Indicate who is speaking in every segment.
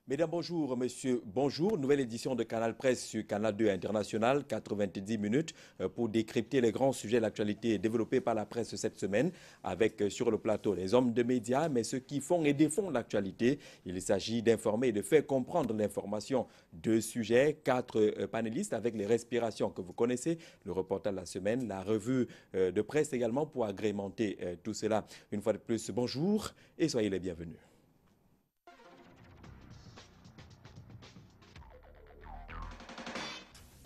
Speaker 1: Mesdames, bonjour, messieurs, bonjour. Nouvelle édition de Canal Presse sur Canal 2 International, 90 minutes pour décrypter les grands sujets de l'actualité développés par la presse cette semaine avec sur le plateau les hommes de médias, mais ceux qui font et défendent l'actualité. Il s'agit d'informer et de faire comprendre l'information. Deux sujets, quatre panélistes avec les respirations que vous connaissez, le reportage de la semaine, la revue de presse également pour agrémenter tout cela. Une fois de plus, bonjour et soyez les bienvenus.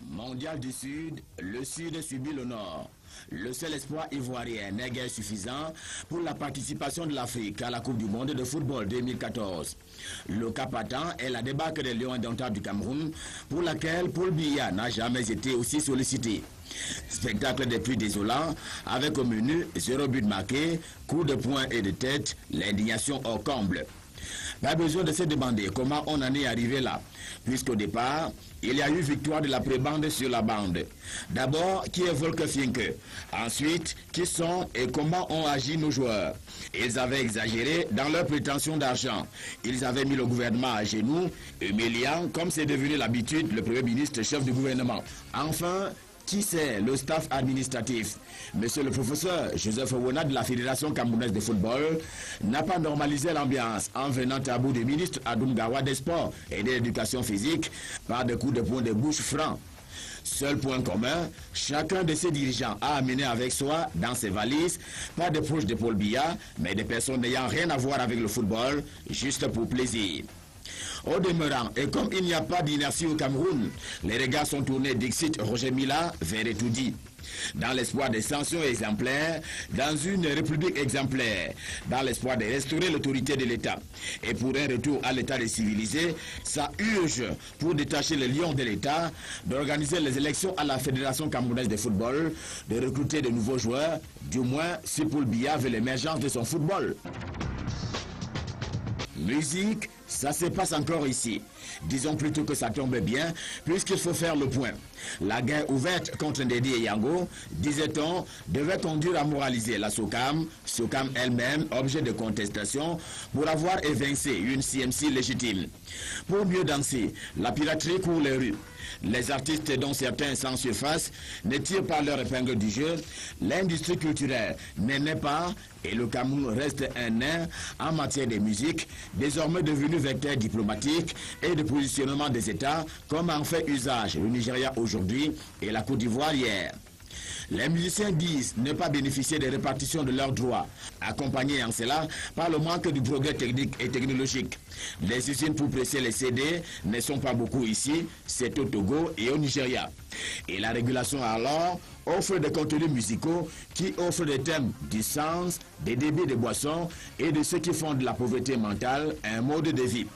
Speaker 2: Mondial du Sud, le Sud subit le Nord. Le seul espoir ivoirien n'est guère suffisant pour la participation de l'Afrique à la Coupe du Monde de football 2014. Le cap attend est la débâcle des Lions indomptables du Cameroun, pour laquelle Paul Biya n'a jamais été aussi sollicité. Spectacle des plus désolants, avec au menu 0 but marqué, coup de poing et de tête, l'indignation au comble. Pas besoin de se demander comment on en est arrivé là, puisqu'au départ, il y a eu victoire de la prébande sur la bande. D'abord, qui est Volker Finke? Ensuite, qui sont et comment ont agi nos joueurs? Ils avaient exagéré dans leur prétention d'argent. Ils avaient mis le gouvernement à genoux, humiliant, comme c'est devenu l'habitude, le Premier ministre chef du gouvernement. Enfin, qui c'est le staff administratif? Monsieur le professeur Joseph Owona de la Fédération camerounaise de football n'a pas normalisé l'ambiance en venant à bout du ministre Adoum Gawa des Sports et de l'Éducation physique par des coups de poing de bouche francs. Seul point commun, chacun de ces dirigeants a amené avec soi dans ses valises pas des proches de Paul Biya, mais des personnes n'ayant rien à voir avec le football, juste pour plaisir. Au demeurant, et comme il n'y a pas d'inertie au Cameroun, les regards sont tournés d'Ixit Roger Mila vers Etoudi. Dans l'espoir des sanctions exemplaires, dans une république exemplaire, dans l'espoir de restaurer l'autorité de l'État. Et pour un retour à l'État des civilisés, ça urge pour détacher les lions de l'État, d'organiser les élections à la Fédération camerounaise de football, de recruter de nouveaux joueurs, du moins si Paul Biya veut l'émergence de son football. Musique, ça se passe encore ici. Disons plutôt que ça tombe bien, puisqu'il faut faire le point. La guerre ouverte contre Ndedi et Yango, disait-on, devait conduire à moraliser la SOCAM elle-même, objet de contestation, pour avoir évincé une CMC légitime. Pour mieux danser, la piraterie court les rues. Les artistes dont certains sans surface ne tirent pas leur épingle du jeu. L'industrie culturelle n'est pas, et le Cameroun reste un nain en matière de musique, désormais devenu vecteur diplomatique et de positionnement des États, comme en fait usage le Nigeria aujourd'hui et la Côte d'Ivoire hier. Les musiciens disent ne pas bénéficier des répartitions de leurs droits, accompagnés en cela par le manque du progrès technique et technologique. Les usines pour presser les CD ne sont pas beaucoup ici, c'est au Togo et au Nigeria. Et la régulation alors offre des contenus musicaux qui offrent des thèmes du sens, des débits de boissons et de ceux qui font de la pauvreté mentale un mode de vie.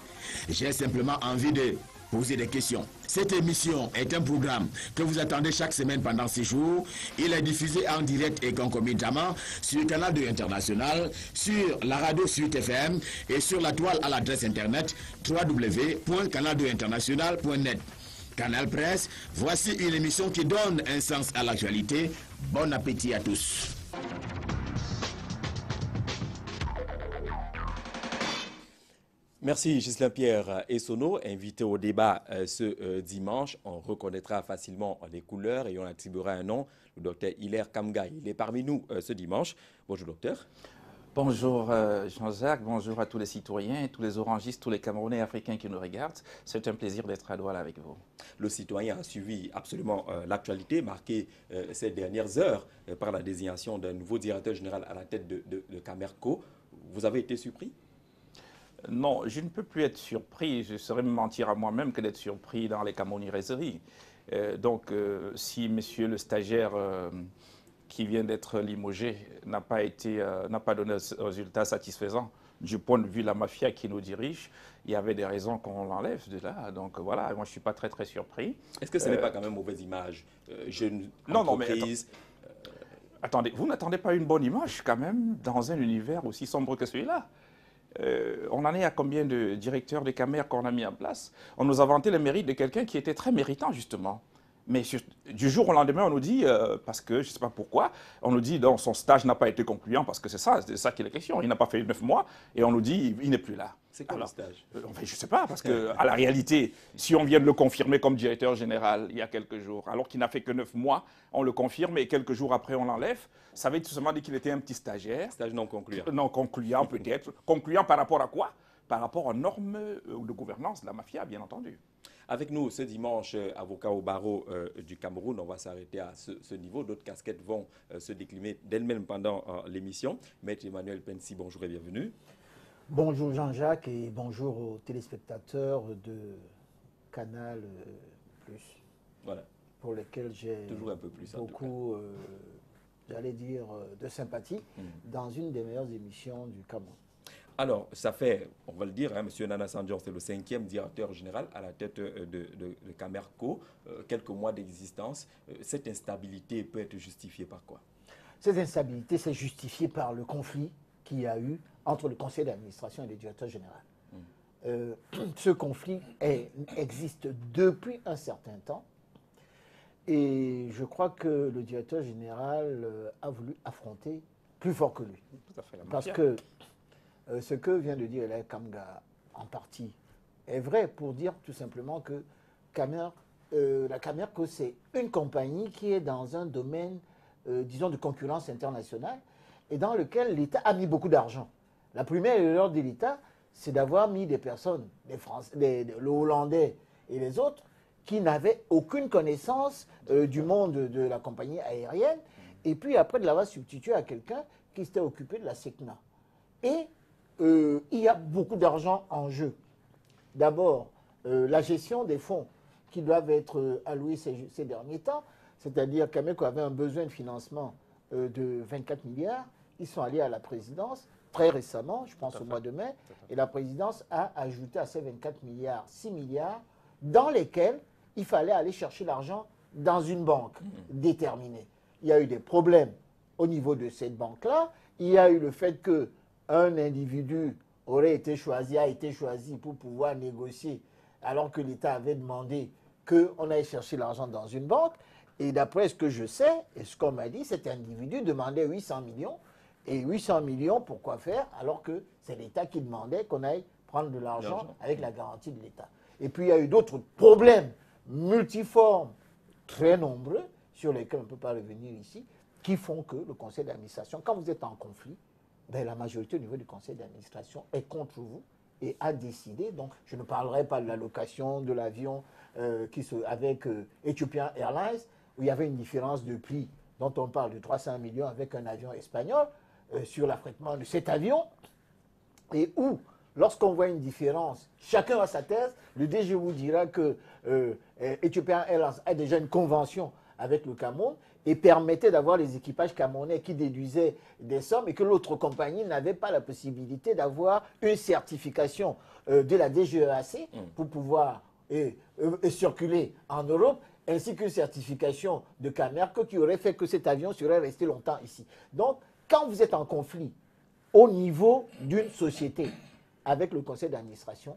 Speaker 2: J'ai simplement envie de poser des questions. Cette émission est un programme que vous attendez chaque semaine pendant 6 jours. Il est diffusé en direct et concomitamment sur Canal 2 International, sur la radio Suite FM et sur la toile à l'adresse internet www.canal2international.net. Canal Presse, voici une émission qui donne un sens à l'actualité. Bon appétit à tous.
Speaker 1: Merci Ghislain-Pierre Essonneau, invité au débat ce dimanche. On reconnaîtra facilement les couleurs et on attribuera un nom, le docteur Hilaire Kamga. Il est parmi nous ce dimanche. Bonjour docteur.
Speaker 3: Bonjour Jean-Jacques, bonjour à tous les citoyens, tous les orangistes, tous les Camerounais africains qui nous regardent. C'est un plaisir d'être à Douala avec vous.
Speaker 1: Le citoyen a suivi absolument l'actualité marquée ces dernières heures par la désignation d'un nouveau directeur général à la tête de Camerco. Vous avez été surpris ?
Speaker 3: Non, je ne peux plus être surpris. Je serais me mentir à moi-même que d'être surpris dans les camerounaiseries. Si monsieur le stagiaire qui vient d'être limogé n'a pas donné un résultat satisfaisant du point de vue de la mafia qui nous dirige, il y avait des raisons qu'on l'enlève de là. Donc voilà, moi je ne suis pas très très surpris.
Speaker 1: Est-ce que ce n'est pas quand même mauvaise image jeune
Speaker 3: Non,
Speaker 1: entreprise,
Speaker 3: attendez, vous n'attendez pas une bonne image quand même dans un univers aussi sombre que celui-là. On en est à combien de directeurs de caméras qu'on a mis en place? On nous a vanté le mérite de quelqu'un qui était très méritant, justement. Mais du jour au lendemain, on nous dit, parce que je ne sais pas pourquoi, on nous dit que son stage n'a pas été concluant, parce que c'est ça qui est la question. Il n'a pas fait 9 mois, et on nous dit il n'est plus là.
Speaker 1: C'est quoi le stage?
Speaker 3: Je ne sais pas, parce qu'à la réalité, si on vient de le confirmer comme directeur général il y a quelques jours, alors qu'il n'a fait que 9 mois, on le confirme, et quelques jours après, on l'enlève, ça veut tout simplement dire qu'il était un petit stagiaire.
Speaker 1: Stage non concluant.
Speaker 3: Non concluant, peut-être. Concluant par rapport à quoi? Par rapport aux normes de gouvernance de la mafia, bien entendu.
Speaker 1: Avec nous ce dimanche, avocat au barreau du Cameroun, on va s'arrêter à ce niveau. D'autres casquettes vont se décliner d'elles-mêmes pendant l'émission. Maître Emmanuel Pensi, bonjour et bienvenue.
Speaker 4: Bonjour Jean-Jacques et bonjour aux téléspectateurs de Canal Plus.
Speaker 1: Voilà.
Speaker 4: Pour lesquels j'ai
Speaker 1: toujours un peu plus,
Speaker 4: beaucoup, j'allais dire, de sympathie dans une des meilleures émissions du Cameroun.
Speaker 1: Alors, ça fait, on va le dire, hein, M. Nana Sandian, c'est le 5e directeur général à la tête de Camerco, quelques mois d'existence. Cette instabilité peut être justifiée par quoi?
Speaker 4: Cette instabilité, c'est justifié par le conflit qu'il y a eu entre le conseil d'administration et le directeur général. Ce conflit existe depuis un certain temps et je crois que le directeur général a voulu affronter plus fort que lui.
Speaker 3: Tout à fait,
Speaker 4: parce que ce que vient de dire Elaï Kamga en partie est vrai pour dire tout simplement que la Camerco, c'est une compagnie qui est dans un domaine, disons, de concurrence internationale et dans lequel l'État a mis beaucoup d'argent. La première erreur de l'État, c'est d'avoir mis des personnes, les Français, le Hollandais et les autres, qui n'avaient aucune connaissance du monde de la compagnie aérienne, et puis après de l'avoir substitué à quelqu'un qui s'était occupé de la SECNA. Et il y a beaucoup d'argent en jeu. D'abord, la gestion des fonds qui doivent être alloués ces derniers temps, c'est-à-dire qu'Ameco avait un besoin de financement de 24 milliards. Ils sont allés à la présidence très récemment, je pense au mois de mai, et la présidence a ajouté à ces 24 milliards 6 milliards dans lesquels il fallait aller chercher l'argent dans une banque déterminée. Il y a eu des problèmes au niveau de cette banque-là. Il y a eu le fait qu'un individu a été choisi pour pouvoir négocier alors que l'État avait demandé qu'on aille chercher l'argent dans une banque. Et d'après ce que je sais, et ce qu'on m'a dit, cet individu demandait 800 millions. Et 800 millions, pourquoi faire? Alors que c'est l'État qui demandait qu'on aille prendre de l'argent avec la garantie de l'État. Et puis il y a eu d'autres problèmes multiformes, très nombreux, sur lesquels on ne peut pas revenir ici, qui font que le conseil d'administration, quand vous êtes en conflit, ben, la majorité au niveau du conseil d'administration est contre vous et a décidé, donc je ne parlerai pas de la location de l'avion avec Ethiopian Airlines, où il y avait une différence de prix dont on parle de 300 millions avec un avion espagnol, sur l'affrètement de cet avion, et où, lorsqu'on voit une différence, chacun a sa thèse, le DG vous dira que Ethiopian Airlines a déjà une convention avec le Cameroun et permettait d'avoir les équipages camerounais qui déduisaient des sommes et que l'autre compagnie n'avait pas la possibilité d'avoir une certification de la DGEAC pour pouvoir circuler en Europe, ainsi qu'une certification de Camerco qui aurait fait que cet avion serait resté longtemps ici. Donc, quand vous êtes en conflit au niveau d'une société avec le conseil d'administration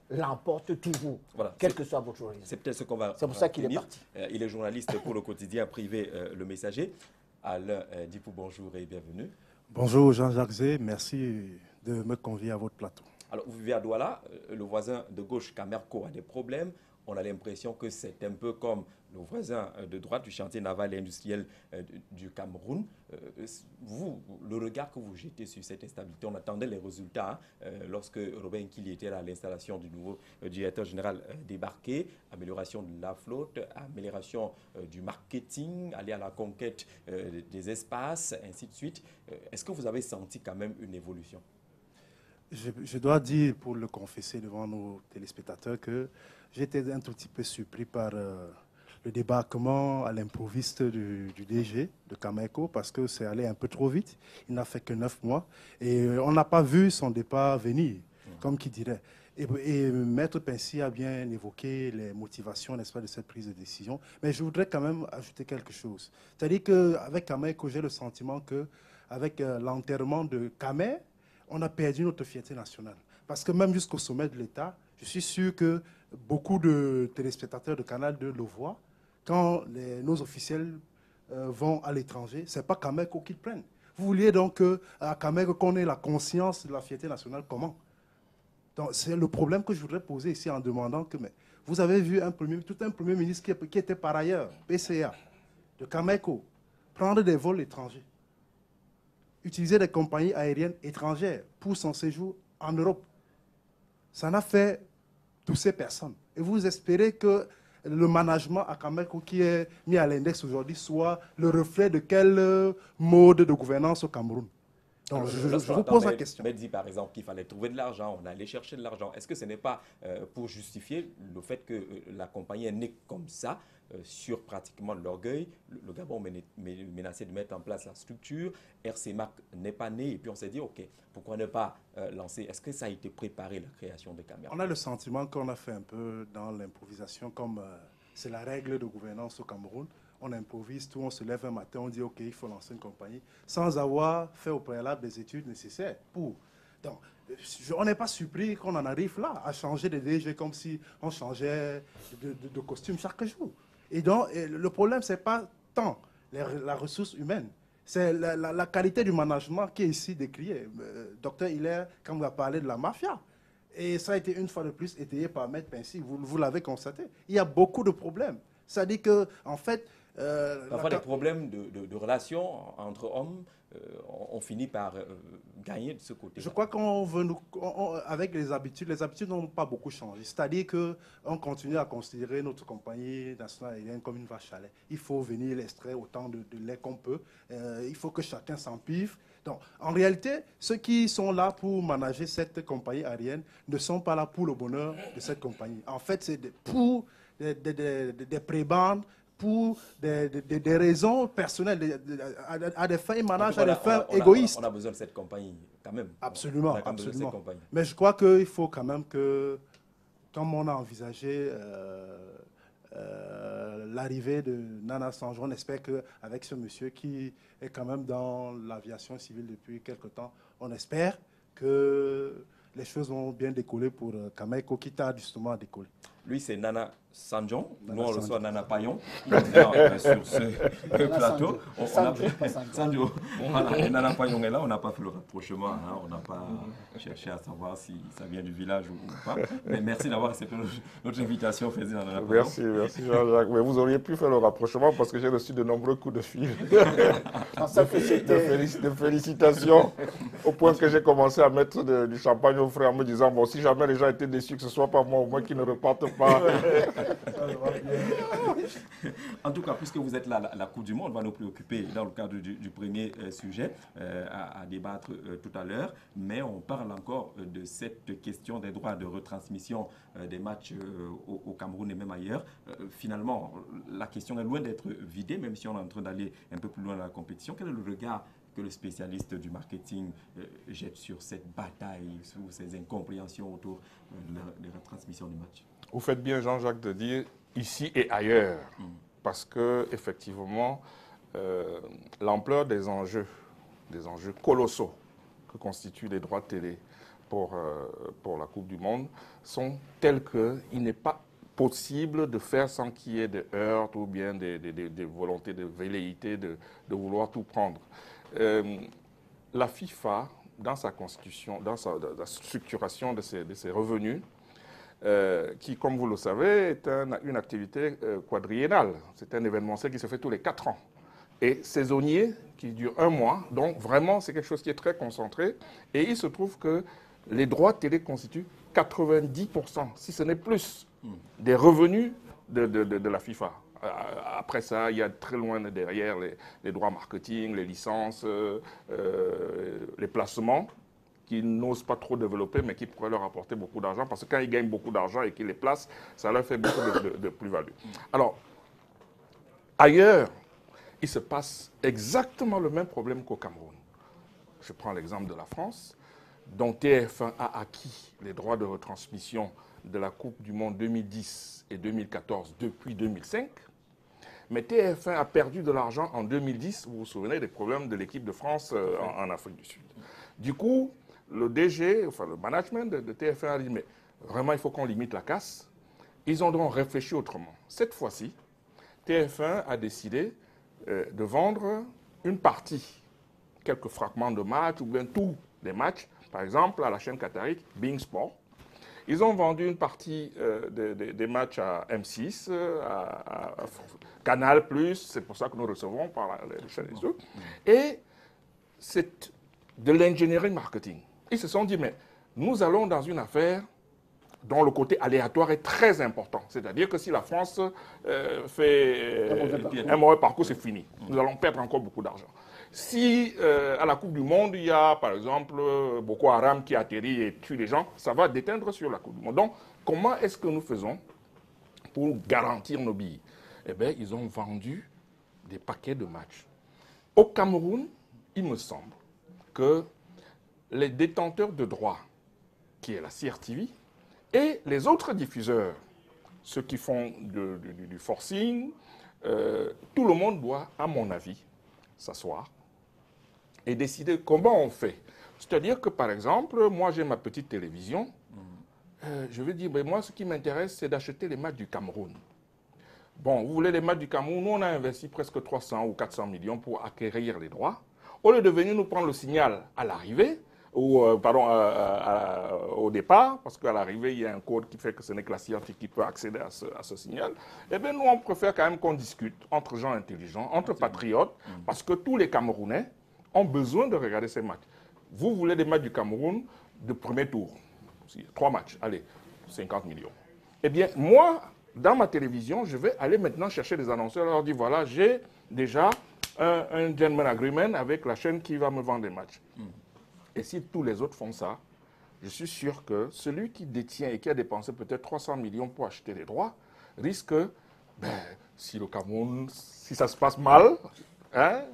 Speaker 4: l'emporte toujours, voilà, quel que soit votre raison.
Speaker 1: C'est peut-être ce qu'on va.
Speaker 4: C'est pour ça qu'il est parti.
Speaker 1: Il est journaliste pour le quotidien privé Le Messager. Alain Dipou, bonjour et bienvenue.
Speaker 5: Bonjour Jean-Jacques Zé, merci de me convier à votre plateau.
Speaker 1: Alors, vous vivez à Douala, le voisin de gauche, Camerco, a des problèmes. On a l'impression que c'est un peu comme le voisin de droite du chantier naval et industriel du Cameroun. Vous, le regard que vous jetez sur cette instabilité, on attendait les résultats lorsque Robin Kili était à l'installation du nouveau directeur général débarqué, amélioration de la flotte, amélioration du marketing, aller à la conquête des espaces, ainsi de suite. Est-ce que vous avez senti quand même une évolution?
Speaker 5: Je dois dire, pour le confesser devant nos téléspectateurs, que j'étais un tout petit peu surpris par le débarquement à l'improviste du DG de Camerco, parce que c'est allé un peu trop vite. Il n'a fait que 9 mois. Et on n'a pas vu son départ venir, comme qui dirait. Et Maître Pensi a bien évoqué les motivations, n'est-ce pas, de cette prise de décision. Mais je voudrais quand même ajouter quelque chose. C'est-à-dire qu'avec Camerco, j'ai le sentiment qu'avec l'enterrement de Camer, on a perdu notre fierté nationale. Parce que même jusqu'au sommet de l'État, je suis sûr que beaucoup de téléspectateurs de Canal 2 le voient. Quand nos officiels vont à l'étranger, ce n'est pas Cameco qu'ils prennent. Vous vouliez donc à Cameco qu'on ait la conscience de la fierté nationale, comment? C'est le problème que je voudrais poser ici en demandant que, mais, vous avez vu tout un premier ministre qui était par ailleurs, PCA, de Cameco, prendre des vols étrangers, utiliser des compagnies aériennes étrangères pour son séjour en Europe. Ça n'a fait tousser personne. Et vous espérez que le management à Cameco qui est mis à l'index aujourd'hui soit le reflet de quel mode de gouvernance au Cameroun? Donc, je vous pose la question.
Speaker 1: Mais dit par exemple qu'il fallait trouver de l'argent, on allait chercher de l'argent. Est-ce que ce n'est pas pour justifier le fait que la compagnie est née comme ça, sur pratiquement l'orgueil? Le Gabon menaçait de mettre en place la structure, RC-Mac n'est pas né, et puis on s'est dit, OK, pourquoi ne pas lancer? Est-ce que ça a été préparé, la création de Cameroun?
Speaker 5: On a le sentiment qu'on a fait un peu dans l'improvisation, comme c'est la règle de gouvernance au Cameroun. On improvise tout, on se lève un matin, on dit OK, il faut lancer une compagnie, sans avoir fait au préalable des études nécessaires pour. Donc, on n'est pas surpris qu'on en arrive là, à changer de DG comme si on changeait de costume chaque jour. Et donc, le problème, ce n'est pas tant la ressource humaine, c'est la qualité du management qui est ici décriée. Docteur Hilaire, quand vous avez parlé de la mafia, et ça a été une fois de plus étayé par Maître Pincy, vous l'avez constaté, il y a beaucoup de problèmes. C'est-à-dire qu'en fait,
Speaker 1: parfois, des problèmes de relations entre hommes, on finit par gagner de ce côté.
Speaker 5: Je crois qu'on veut, avec les habitudes n'ont pas beaucoup changé. C'est-à-dire qu'on continue à considérer notre compagnie nationale aérienne comme une vache à lait. Il faut venir l'extraire autant de lait qu'on peut. Il faut que chacun s'empive. Donc, en réalité, ceux qui sont là pour manager cette compagnie aérienne ne sont pas là pour le bonheur de cette compagnie. En fait, c'est pour des prébendes, pour des raisons personnelles, à des fins, ils managent à des fins égoïstes.
Speaker 1: On a besoin de cette compagnie, quand même.
Speaker 5: Absolument, absolument. Mais je crois qu'il faut quand même que, comme on a envisagé l'arrivée de Nana Sanjo, on espère qu'avec ce monsieur qui est quand même dans l'aviation civile depuis quelque temps, on espère que les choses vont bien décoller pour Cameco, qui tarde justement à décoller.
Speaker 1: Lui, c'est Nana Sanjon. Nous, on reçoit Nana Payon. Sur ce plateau. Sanjo. Voilà, et Nana Payon est là. On n'a pas fait le rapprochement. Hein. On n'a pas cherché à savoir si ça vient du village ou pas. Mais merci d'avoir accepté notre invitation, Président Nana Payon.
Speaker 6: Merci Jean-Jacques. Mais vous auriez pu faire le rapprochement parce que j'ai reçu de nombreux coups de fil. de félicitations. Au point que j'ai commencé à mettre du champagne au frais en me disant, bon, si jamais les gens étaient déçus, que ce ne soit pas moi, au moins qu'ils ne repartent pas.
Speaker 1: En tout cas, puisque vous êtes là, la Coupe du Monde va nous préoccuper dans le cadre du premier sujet à débattre tout à l'heure. Mais on parle encore de cette question des droits de retransmission des matchs au Cameroun et même ailleurs. Finalement, la question est loin d'être vidée, même si on est en train d'aller un peu plus loin dans la compétition. Quel est le regard que le spécialiste du marketing jette sur cette bataille, sur ces incompréhensions autour des retransmissions des matchs?
Speaker 6: Vous faites bien, Jean-Jacques, de dire ici et ailleurs, parce que effectivement, l'ampleur des enjeux colossaux que constituent les droits de télé pour la Coupe du Monde sont tels qu'il n'est pas possible de faire sans qu'il y ait des heurts ou bien des volontés de velléité de vouloir tout prendre. La FIFA, dans sa constitution, dans la structuration de ses revenus, qui, comme vous le savez, est une activité quadriennale. C'est un événementiel qui se fait tous les 4 ans. Et saisonnier, qui dure 1 mois. Donc, vraiment, c'est quelque chose qui est très concentré. Et il se trouve que les droits de télé constituent 90%, si ce n'est plus, des revenus de la FIFA. Après ça, il y a très loin derrière les droits marketing, les licences, les placements, qui n'osent pas trop développer, mais qui pourraient leur apporter beaucoup d'argent, parce que quand ils gagnent beaucoup d'argent et qu'ils les placent, ça leur fait beaucoup de plus-value. Alors, ailleurs, il se passe exactement le même problème qu'au Cameroun. Je prends l'exemple de la France, dont TF1 a acquis les droits de retransmission de la Coupe du Monde 2010 et 2014 depuis 2005. Mais TF1 a perdu de l'argent en 2010, vous vous souvenez des problèmes de l'équipe de France en Afrique du Sud. Du coup, le DG, enfin le management de TF1 a dit, mais vraiment, il faut qu'on limite la casse. Ils ont donc réfléchi autrement. Cette fois-ci, TF1 a décidé de vendre une partie, quelques fragments de matchs ou bien tous les matchs, par exemple à la chaîne qatarique Bein Sport. Ils ont vendu une partie des matchs à M6, à Canal+, c'est pour ça que nous recevons par les chaînes et tout. Et c'est de l'ingénierie marketing. Ils se sont dit, mais nous allons dans une affaire dont le côté aléatoire est très important. C'est-à-dire que si la France fait un mauvais parcours, c'est fini. Nous allons perdre encore beaucoup d'argent. Si à la Coupe du Monde, il y a par exemple Boko Haram qui atterrit et tue les gens, ça va déteindre sur la Coupe du Monde. Donc, comment est-ce que nous faisons pour garantir nos billets? Eh bien, ils ont vendu des paquets de matchs. Au Cameroun, il me semble que les détenteurs de droits, qui est la CRTV, et les autres diffuseurs, ceux qui font du forcing, tout le monde doit, à mon avis, s'asseoir et décider comment on fait. C'est-à-dire que, par exemple, moi j'ai ma petite télévision, je vais dire, ben, moi ce qui m'intéresse, c'est d'acheter les matchs du Cameroun. Bon, vous voulez les matchs du Cameroun, nous on a investi presque 300 ou 400 millions pour acquérir les droits. Au lieu de venir nous prendre le signal à l'arrivée, ou au départ, parce qu'à l'arrivée, il y a un code qui fait que ce n'est que la CRTV qui peut accéder à ce signal, eh bien, nous, on préfère quand même qu'on discute entre gens intelligents, entre patriotes, parce que tous les Camerounais ont besoin de regarder ces matchs. Vous voulez des matchs du Cameroun de premier tour, 3 matchs, allez, 50 millions. Eh bien, moi, dans ma télévision, je vais aller maintenant chercher des annonceurs, leur dire, voilà, j'ai déjà un gentleman agreement avec la chaîne qui va me vendre des matchs. Et si tous les autres font ça, je suis sûr que celui qui détient et qui a dépensé peut-être 300 millions pour acheter les droits risque, si le Cameroun, si ça se passe mal, hein,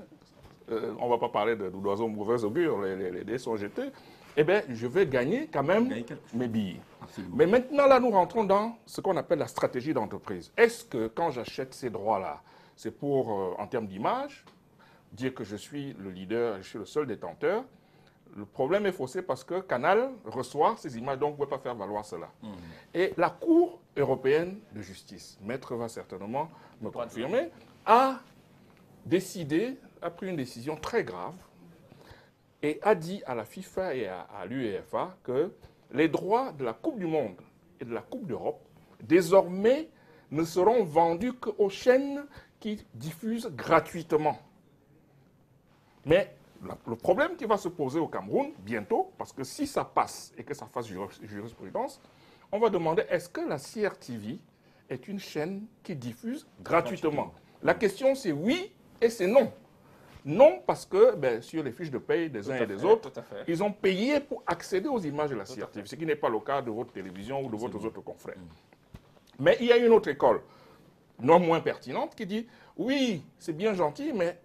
Speaker 6: on ne va pas parler d'oiseaux mauvais augure, les dés sont jetés, eh bien, je vais gagner quand même mes billets. Absolument. Mais maintenant, là, nous rentrons dans ce qu'on appelle la stratégie d'entreprise. Est-ce que quand j'achète ces droits-là, c'est pour, en termes d'image, dire que je suis le leader, je suis le seul détenteur? Le problème est faussé parce que Canal reçoit ces images, donc on ne peut pas faire valoir cela. Et la Cour européenne de justice, maître va certainement me confirmer, a pris une décision très grave et a dit à la FIFA et à l'UEFA que les droits de la Coupe du Monde et de la Coupe d'Europe, désormais, ne seront vendus qu'aux chaînes qui diffusent gratuitement. Mais le problème qui va se poser au Cameroun bientôt, parce que si ça passe et que ça fasse jurisprudence, on va demander est-ce que la CRTV est une chaîne qui diffuse gratuitement? La question c'est oui et c'est non. Non parce que sur les fiches de paye des uns et des autres, ils ont payé pour accéder aux images de la CRTV, ce qui n'est pas le cas de votre télévision ou de votre autres confrères. Mais il y a une autre école, non moins pertinente, qui dit oui, c'est bien gentil, mais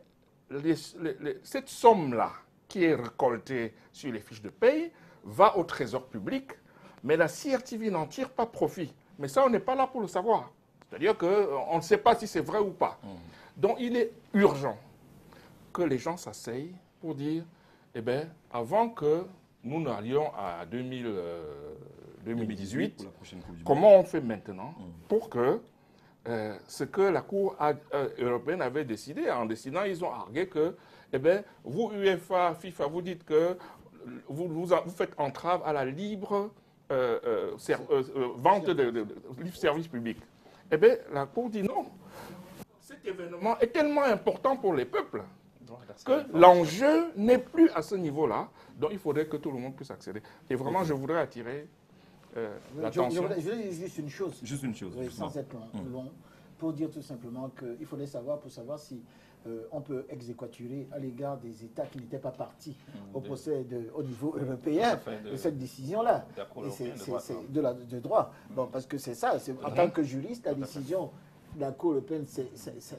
Speaker 6: cette somme-là qui est récoltée sur les fiches de paye va au trésor public, mais la CRTV n'en tire pas profit. Mais ça, on n'est pas là pour le savoir. C'est-à-dire qu'on ne sait pas si c'est vrai ou pas. Donc, il est urgent que les gens s'asseyent pour dire, eh bien, avant que nous n'allions à 2018, comment on fait maintenant pour que ce que la Cour européenne avait décidé, en décidant, ils ont argué que, eh bien, vous, UEFA, FIFA, vous dites que vous faites entrave à la libre vente de livres service public. Eh bien, la Cour dit non. Cet événement est tellement important pour les peuples que l'enjeu n'est plus à ce niveau-là. Donc, il faudrait que tout le monde puisse accéder. Et vraiment, je voudrais attirer l'attention.
Speaker 4: Je voudrais juste une chose.
Speaker 1: Juste une chose.
Speaker 4: Oui, sans être long. Pour dire tout simplement qu'il faudrait savoir, pour savoir si on peut exéquaturer à l'égard des États qui n'étaient pas partis au niveau européen de cette décision-là. C'est de droit. Bon, parce que c'est ça. En tant que juriste, la décision de la Cour européenne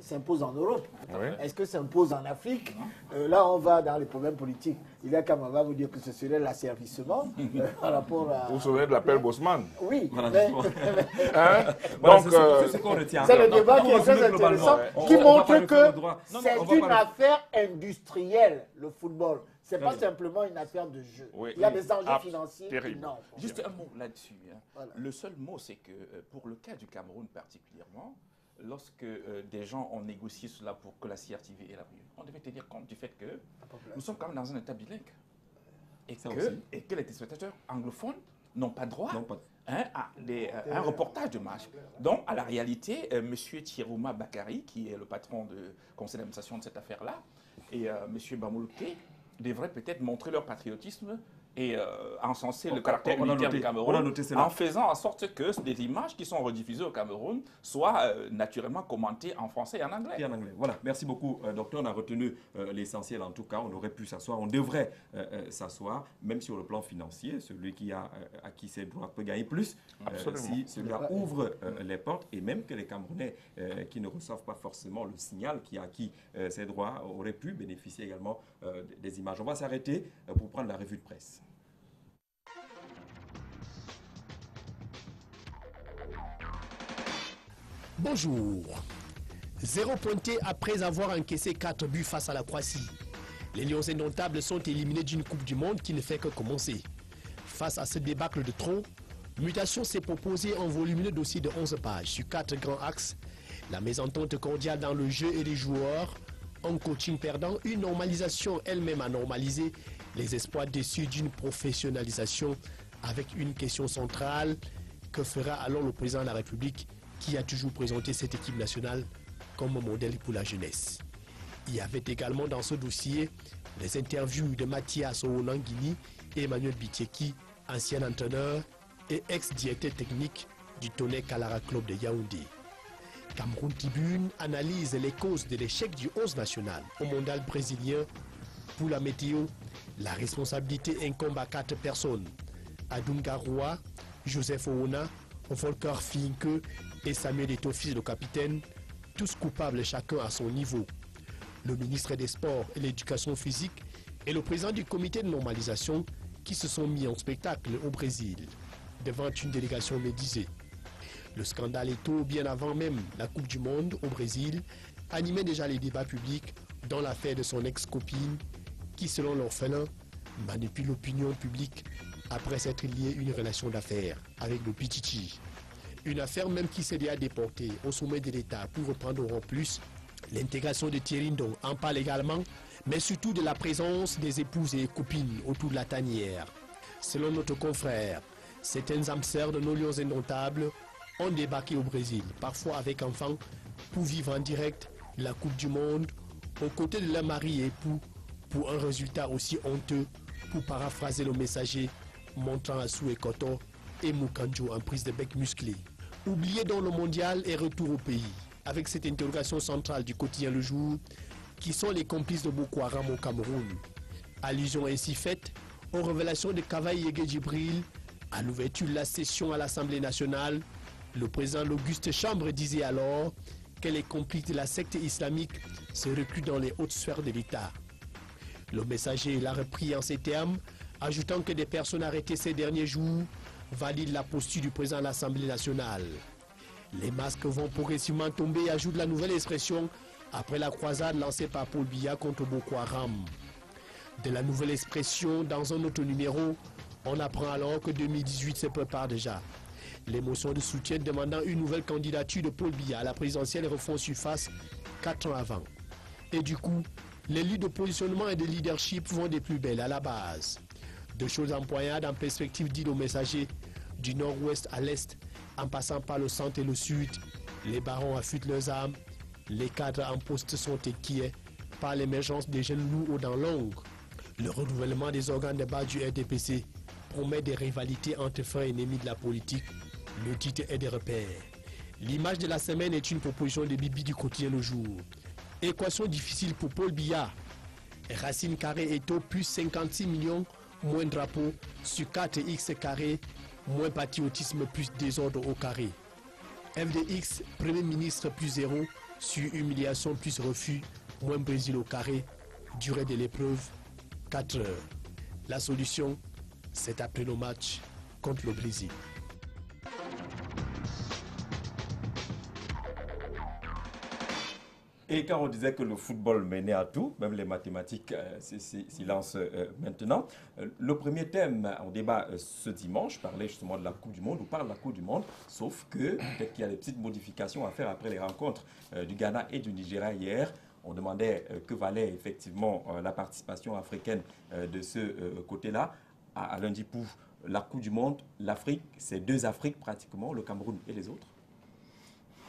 Speaker 4: s'impose en Europe. Oui. Est-ce que ça s'impose en Afrique? Là, on va dans les problèmes politiques. Il y a quand même, on va vous dire que ce serait l'asservissement par rapport à...
Speaker 6: Vous vous souvenez de l'appel Bosman?
Speaker 4: Oui.
Speaker 6: Voilà,
Speaker 1: donc, c'est ce qu'on retient.
Speaker 4: C'est le débat qui est très intéressant, qui montre que c'est une affaire industrielle, le football. C'est pas simplement une affaire de jeu.
Speaker 3: Oui,
Speaker 4: il y a des enjeux financiers
Speaker 3: terrible.
Speaker 4: énormes.
Speaker 3: Juste un mot là-dessus. Hein.
Speaker 4: Voilà.
Speaker 3: Le seul mot, c'est que pour le cas du Cameroun particulièrement, lorsque des gens ont négocié cela pour que la CRTV ait la rue, on devait tenir compte du fait que nous sommes quand même dans un état bilingue. Et que les téléspectateurs anglophones n'ont pas droit à un reportage de match. Donc, à la réalité, M. Thierouma Bakary, qui est le patron du conseil d'administration de cette affaire-là, et M. Bamoulke devraient peut-être montrer leur patriotisme et encenser le caractère unitaire du Cameroun en faisant en sorte que des images qui sont rediffusées au Cameroun soient naturellement commentées en français et en anglais.
Speaker 1: Voilà, merci beaucoup, docteur. On a retenu l'essentiel en tout cas. On aurait pu s'asseoir, on devrait s'asseoir, même sur le plan financier. Celui qui a acquis ses droits peut gagner plus si celui-là ouvre les portes, et même que les Camerounais qui ne reçoivent pas forcément le signal qui a acquis ses droits auraient pu bénéficier également des images. On va s'arrêter pour prendre la revue de presse.
Speaker 7: Bonjour. 0 pointé après avoir encaissé 4 buts face à la Croatie. Les Lions indomptables sont éliminés d'une Coupe du Monde qui ne fait que commencer. Face à ce débâcle de trop, Mutation s'est proposé un volumineux dossier de 11 pages sur 4 grands axes. La mésentente cordiale dans le jeu et les joueurs, un coaching perdant, une normalisation elle-même à normaliser, les espoirs déçus d'une professionnalisation avec une question centrale. Que fera alors le président de la République qui a toujours présenté cette équipe nationale comme un modèle pour la jeunesse? Il y avait également dans ce dossier les interviews de Mathias Oonanguini et Emmanuel Bitieki, ancien entraîneur et ex-directeur technique du Tonnerre Kalara Club de Yaoundé. Cameroun Tribune analyse les causes de l'échec du 11 national au mondial brésilien. Pour la météo, la responsabilité incombe à 4 personnes. Adunga Roy, Joseph Oona, Volker Finke et Samuel Eto'o, fils de capitaine, tous coupables chacun à son niveau. Le ministre des Sports et l'Éducation physique et le président du comité de normalisation qui se sont mis en spectacle au Brésil, devant une délégation médisée. Le scandale Eto'o, bien avant même la Coupe du Monde au Brésil, animait déjà les débats publics dans l'affaire de son ex-copine qui, selon l'orphelin, manipule l'opinion publique après s'être lié une relation d'affaires avec le Pichichi. Une affaire même qui s'est déjà déportée au sommet de l'État pour reprendre au plus. L'intégration de Thierry Ndong en parle également, mais surtout de la présence des épouses et copines autour de la tanière. Selon notre confrère, certaines âmes sœurs de nos Lions indomptables ont débarqué au Brésil, parfois avec enfants, pour vivre en direct la Coupe du Monde, aux côtés de leurs maris et époux, pour un résultat aussi honteux, pour paraphraser le messager, montrant Assou et Koto et Moukanjo en prise de bec musclé. Oublié dans le mondial et retour au pays, avec cette interrogation centrale du quotidien Le Jour, qui sont les complices de Boko Haram au Cameroun. Allusion ainsi faite aux révélations de Kavaï Yege Djibril à l'ouverture de la session à l'Assemblée nationale. Le président Auguste Chambre disait alors que les complices de la secte islamique se recrutent dans les hautes sphères de l'État. Le messager l'a repris en ces termes, ajoutant que des personnes arrêtées ces derniers jours valident la posture du président de l'Assemblée nationale. Les masques vont progressivement tomber, ajoute la nouvelle expression après la croisade lancée par Paul Biya contre Boko Haram. De la nouvelle expression dans un autre numéro, on apprend alors que 2018 se prépare déjà. Les motions de soutien demandant une nouvelle candidature de Paul Biya à la présidentielle refont surface 4 ans avant. Et du coup, les luttes de positionnement et de leadership vont des plus belles à la base. De choses empoignades en perspective, dit le messager, du nord-ouest à l'est, en passant par le centre et le sud. Les barons affûtent leurs armes. Les cadres en poste sont inquiets par l'émergence des jeunes loups aux dents longues. Le renouvellement des organes de base du RDPC promet des rivalités entre frères ennemis de la politique. Le titre est des repères. L'image de la semaine est une proposition de Bibi du quotidien Le Jour. Équation difficile pour Paul Biya. Racine carré Eto'o plus 56 millions, moins drapeau sur 4x carré, moins patriotisme plus désordre au carré. FDX, Premier ministre plus 0, sur humiliation plus refus, moins Brésil au carré, durée de l'épreuve, 4 heures. La solution, c'est après le match contre le Brésil.
Speaker 1: Et quand on disait que le football menait à tout, même les mathématiques s'y lancent maintenant, le premier thème en débat ce dimanche parlait justement de la Coupe du Monde, ou parle de la Coupe du Monde, sauf que peut-être qu'il y a des petites modifications à faire après les rencontres du Ghana et du Nigeria hier. On demandait que valait effectivement la participation africaine de ce côté-là. À lundi pour la Coupe du Monde, l'Afrique, c'est deux Afriques pratiquement, le Cameroun et les autres.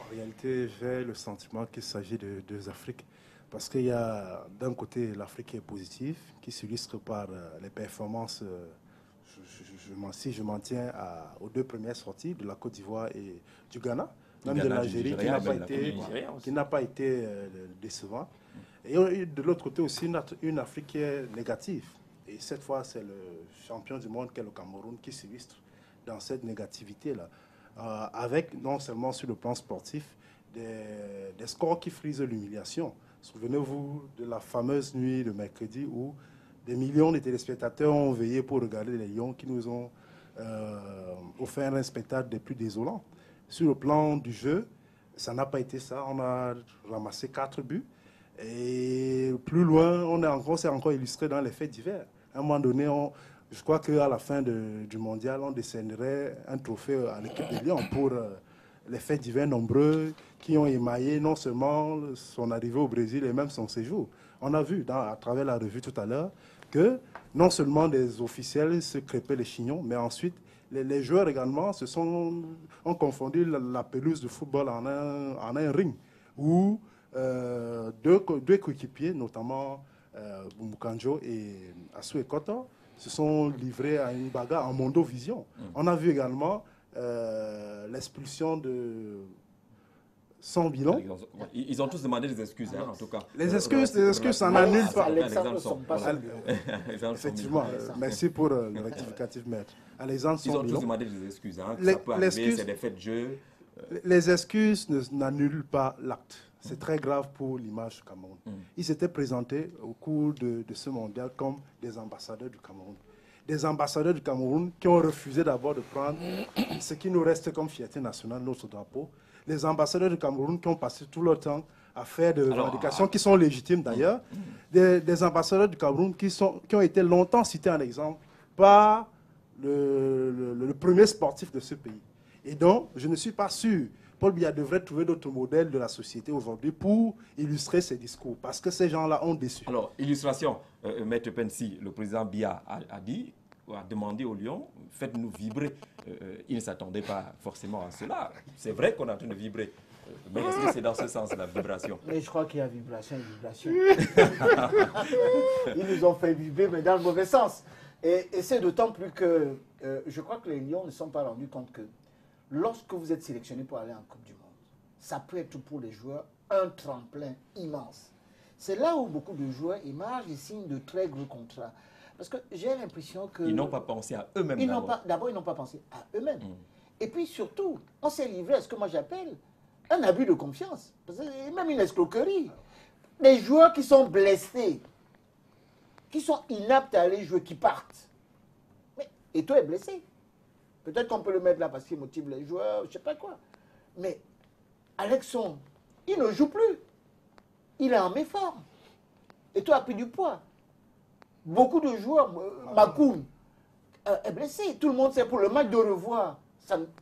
Speaker 5: En réalité, j'ai le sentiment qu'il s'agit de deux Afriques. Parce qu'il y a d'un côté l'Afrique qui est positive, qui s'illustre par les performances. Je m'en tiens aux deux premières sorties de la Côte d'Ivoire et du Ghana, même de l'Algérie, qui n'a pas été décevant. Et de l'autre côté aussi, une Afrique qui est négative. Et cette fois, c'est le champion du monde, qui est le Cameroun, qui s'illustre dans cette négativité-là. Avec, non seulement sur le plan sportif, des scores qui frisent l'humiliation. Souvenez-vous de la fameuse nuit de mercredi où des millions de téléspectateurs ont veillé pour regarder les Lions qui nous ont offert un spectacle des plus désolants. Sur le plan du jeu, ça n'a pas été ça. On a ramassé 4 buts. Et plus loin, on s'est encore illustré dans les faits divers. À un moment donné, je crois qu'à la fin du mondial, on décernerait un trophée à l'équipe de Lyon pour les faits divers nombreux qui ont émaillé non seulement son arrivée au Brésil et même son séjour. On a vu à travers la revue tout à l'heure que non seulement des officiels se crêpaient les chignons, mais ensuite les joueurs également ont confondu la pelouse de football en un ring où deux coéquipiers, notamment Bumukanjo et Assou Ekoto, se sont livrés à une bagarre en mondovision. On a vu également l'expulsion de son bilan.
Speaker 1: Ils ont tous demandé des excuses, hein, en tout cas.
Speaker 5: Les excuses, ça n'annule pas.
Speaker 1: Effectivement,
Speaker 5: merci pour le rectificatif, maître. Alexandre
Speaker 1: ils ont tous demandé des excuses, hein, ça peut arriver, c'est des faits de jeu.
Speaker 5: Les excuses n'annulent pas l'acte. C'est très grave pour l'image du Cameroun. Ils s'étaient présentés au cours de ce mondial comme des ambassadeurs du Cameroun. Des ambassadeurs du Cameroun qui ont refusé d'abord de prendre ce qui nous reste comme fierté nationale, notre drapeau. Les ambassadeurs du Cameroun qui ont passé tout leur temps à faire des revendications qui sont légitimes d'ailleurs. Des ambassadeurs du Cameroun qui ont été longtemps cités en exemple par le premier sportif de ce pays. Et donc, je ne suis pas sûr. Paul Biya devrait trouver d'autres modèles de la société aujourd'hui pour illustrer ses discours, parce que ces gens-là ont déçu.
Speaker 1: Alors, illustration, Maître Pensi, le président Biya a demandé aux Lions, faites-nous vibrer. Il ne s'attendait pas forcément à cela. C'est vrai qu'on est en train de vibrer. Mais est-ce que c'est dans ce sens, la vibration?
Speaker 4: Mais je crois qu'il y a vibration et vibration. Ils nous ont fait vibrer, mais dans le mauvais sens. Et c'est d'autant plus que je crois que les Lions ne se sont pas rendus compte que lorsque vous êtes sélectionné pour aller en Coupe du Monde, ça peut être pour les joueurs un tremplin immense. C'est là où beaucoup de joueurs émargent et signent de très gros contrats. Parce que j'ai l'impression que...
Speaker 1: Ils n'ont pas pensé à eux-mêmes
Speaker 4: d'abord. Ils n'ont pas pensé à eux-mêmes. Et puis surtout, on s'est livré à ce que moi j'appelle un abus de confiance. Même une escroquerie. Les joueurs qui sont blessés, qui sont inaptes à aller jouer, qui partent. Mais Eto'o est blessé. Peut-être qu'on peut le mettre là parce qu'il motive les joueurs, je ne sais pas quoi. Mais Alexandre, il ne joue plus. Il est en méforme. Eto'o a pris du poids. Beaucoup de joueurs, Makoum est blessé. Tout le monde sait pour le match de revoir,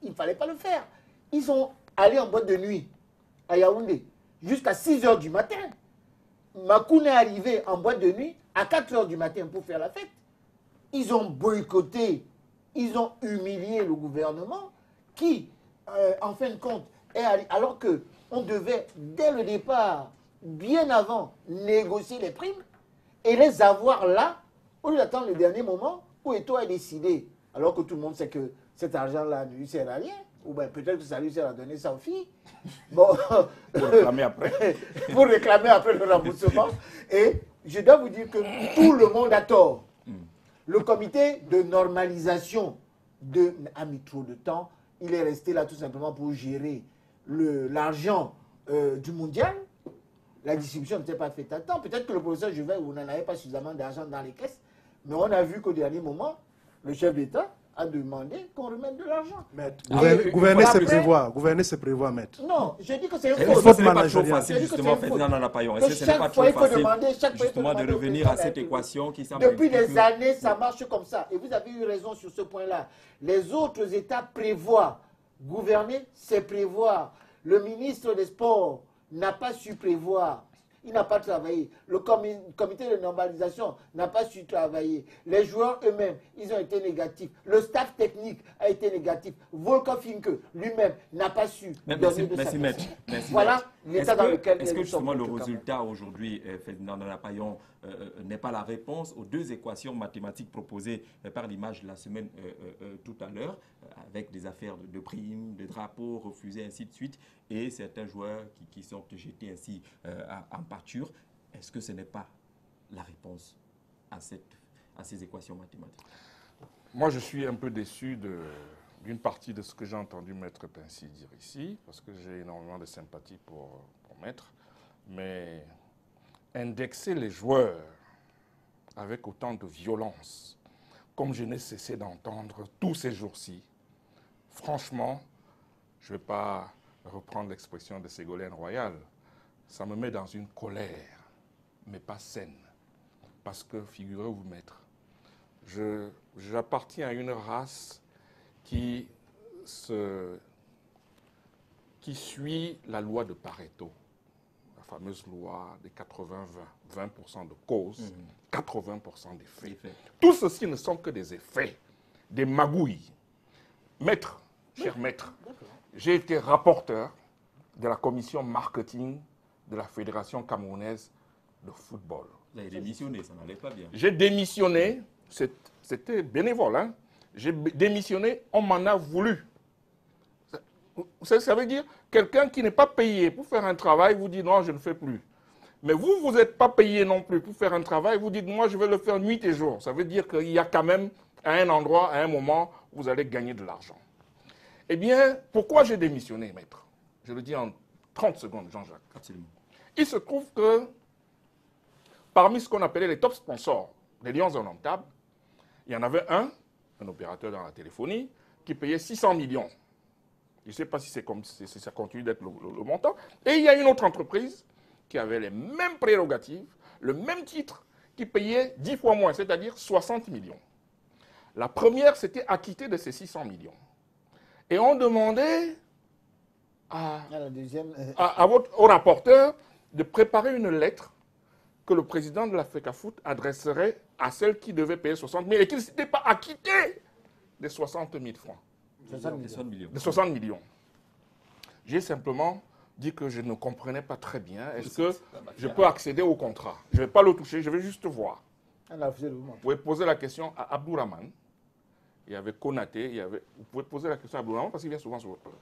Speaker 4: il ne fallait pas le faire. Ils sont allés en boîte de nuit à Yaoundé jusqu'à 6 h du matin. Makoum est arrivé en boîte de nuit à 4 h du matin pour faire la fête. Ils ont boycotté. Ils ont humilié le gouvernement qui, en fin de compte, alors qu'on devait, dès le départ, bien avant, négocier les primes et les avoir là, au lieu d'attendre le dernier moment où Eto'o a décidé, alors que tout le monde sait que cet argent-là ne lui sert à rien, ou bien peut-être que ça lui sert à donner ça aux filles. Bon,
Speaker 3: pour réclamer après.
Speaker 4: Pour réclamer après le remboursement. Et je dois vous dire que tout le monde a tort. Le comité de normalisation a mis trop de temps. Il est resté là tout simplement pour gérer l'argent du mondial. La distribution n'était pas faite à temps. Peut-être que le professeur Juvet, vous n'en avez pas suffisamment d'argent dans les caisses. Mais on a vu qu'au dernier moment, le chef d'État à demander qu'on remette de l'argent.
Speaker 5: Maître,
Speaker 1: oui,
Speaker 5: gouverner,
Speaker 1: voilà,
Speaker 5: c'est
Speaker 1: après-
Speaker 5: prévoir. Gouverner, c'est prévoir, maître.
Speaker 4: Non, je dis que c'est une
Speaker 1: Est-ce
Speaker 4: faute.
Speaker 1: que ce n'est pas trop
Speaker 5: managériale.
Speaker 1: facile,
Speaker 4: Je dis que
Speaker 1: justement,
Speaker 4: c'est une faute.
Speaker 1: Ferdinand Nanapayon?
Speaker 4: Que
Speaker 1: Est-ce que ce n'est
Speaker 4: chaque
Speaker 1: pas
Speaker 4: fois,
Speaker 1: trop
Speaker 4: il faut
Speaker 1: facile,
Speaker 4: demander, chaque fois, il faut
Speaker 1: justement, de
Speaker 4: demander au
Speaker 1: revenir à
Speaker 4: président de
Speaker 1: cette
Speaker 4: la
Speaker 1: équation qui semble...
Speaker 4: Depuis
Speaker 1: un petit
Speaker 4: des
Speaker 1: peu-
Speaker 4: années, ça marche comme ça. Et vous avez eu raison sur ce point-là. Les autres États prévoient. Gouverner, c'est prévoir. Le ministre des Sports n'a pas su prévoir. Il n'a pas travaillé. Le comité de normalisation n'a pas su travailler. Les joueurs eux-mêmes, ils ont été négatifs. Le staff technique a été négatif. Volker Finke lui-même n'a pas su donner de sa
Speaker 1: Maître.
Speaker 4: personne. Voilà l'état dans lequel
Speaker 1: Est-ce que
Speaker 4: nous sommes
Speaker 1: justement le
Speaker 4: quand même.
Speaker 1: résultat aujourd'hui, Ferdinand Nanapayon, n'est pas la réponse aux deux équations mathématiques proposées par l'image de la semaine tout à l'heure, avec des affaires de primes, de drapeaux refusés, ainsi de suite, et certains joueurs qui sont jetés ainsi en pâture? Est-ce que ce n'est pas la réponse à ces équations mathématiques?
Speaker 6: Moi, je suis un peu déçu d'une partie de ce que j'ai entendu Maître Pincy dire ici, parce que j'ai énormément de sympathie pour Maître. Mais indexer les joueurs avec autant de violence, comme je n'ai cessé d'entendre tous ces jours-ci, franchement, je ne vais pas reprendre l'expression de Ségolène Royal, ça me met dans une colère, mais pas saine. Parce que, figurez-vous, Maître, j'appartiens à une race qui suit la loi de Pareto, la fameuse loi des 80-20, 20% de cause, 80% d'effets. Tout ceci ne sont que des effets, des magouilles. Maître, cher maître, j'ai été rapporteur de la commission marketing de la Fédération camerounaise de football.
Speaker 1: Vous avez démissionné, ça n'allait pas bien.
Speaker 6: J'ai démissionné, c'était bénévole, hein. J'ai démissionné, on m'en a voulu. Ça veut dire, quelqu'un qui n'est pas payé pour faire un travail vous dit non, je ne fais plus. Mais vous n'êtes pas payé non plus pour faire un travail, vous dites moi, je vais le faire nuit et jour. Ça veut dire qu'il y a quand même, à un endroit, à un moment, vous allez gagner de l'argent. Eh bien, pourquoi j'ai démissionné, maître? Je le dis en 30 secondes, Jean-Jacques.
Speaker 1: Absolument.
Speaker 6: Il se trouve que, parmi ce qu'on appelait les top sponsors, les Lions indomptables, il y en avait un opérateur dans la téléphonie, qui payait 600 millions. Je ne sais pas si ça continue d'être le montant. Et il y a une autre entreprise qui avait les mêmes prérogatives, le même titre, qui payait 10 fois moins, c'est-à-dire 60 millions. La première s'était acquittée de ces 600 millions. Et on demandait au rapporteur de préparer une lettre que le président de la FECAFOOT adresserait à celle qui devait payer 60 000 et qui ne s'était pas acquitté des 60 000 francs. De 60 millions. J'ai simplement dit que je ne comprenais pas très bien. Est-ce que je peux accéder au contrat? Je ne vais pas le toucher, je vais juste voir. Vous pouvez poser la question à Abdourahmane. Il y avait Konaté, vous pouvez poser la question à Abdourahmane parce qu'il vient souvent sur votre plateau.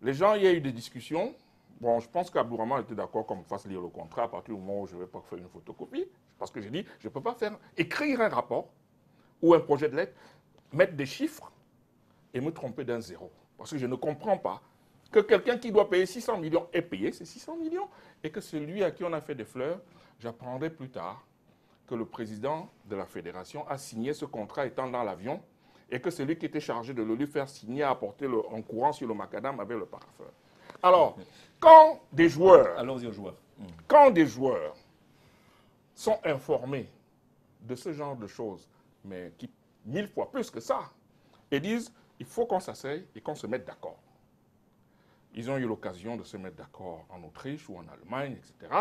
Speaker 6: Les gens, il y a eu des discussions. Bon, je pense qu'Abdourahmane était d'accord qu'on me fasse lire le contrat à partir du moment où je ne vais pas faire une photocopie. Parce que j'ai dit, je ne peux pas écrire un rapport ou un projet de lettre, mettre des chiffres et me tromper d'un zéro. Parce que je ne comprends pas que quelqu'un qui doit payer 600 millions ait payé ces 600 millions et que celui à qui on a fait des fleurs, j'apprendrai plus tard que le président de la fédération a signé ce contrat étant dans l'avion et que celui qui était chargé de le lui faire signer a apporté en courant sur le macadam avec le paraffeur. Alors, quand des joueurs,
Speaker 1: allons-y aux joueurs.
Speaker 6: Quand des joueurs sont informés de ce genre de choses, mais qui 1000 fois plus que ça, et disent il faut qu'on s'asseye et qu'on se mette d'accord. Ils ont eu l'occasion de se mettre d'accord en Autriche ou en Allemagne, etc.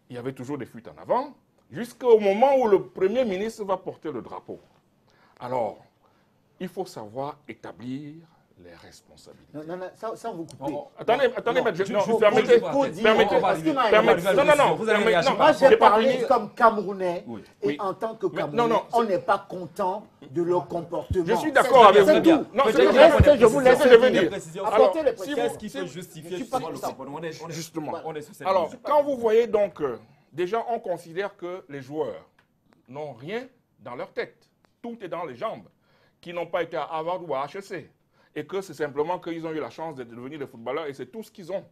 Speaker 6: Il y avait toujours des fuites en avant, jusqu'au moment où le Premier ministre va porter le drapeau. Alors, il faut savoir établir les responsabilités.
Speaker 4: Non, sans vous couper.
Speaker 6: Attendez, maître,
Speaker 4: Moi, j'ai parlé comme Camerounais, et en tant que Camerounais, on n'est pas content de leur comportement.
Speaker 6: Je suis d'accord avec vous.
Speaker 4: Non, je vous laisse dire.
Speaker 1: Apportez les précisions. Qu'est-ce qui peut justifier justement le comportement?
Speaker 6: Justement. Alors, quand vous voyez donc, déjà, on considère que les joueurs n'ont rien dans leur tête. Tout est dans les jambes, qui n'ont pas été à Harvard ou à HEC. Et que c'est simplement qu'ils ont eu la chance de devenir des footballeurs et c'est tout ce qu'ils ont.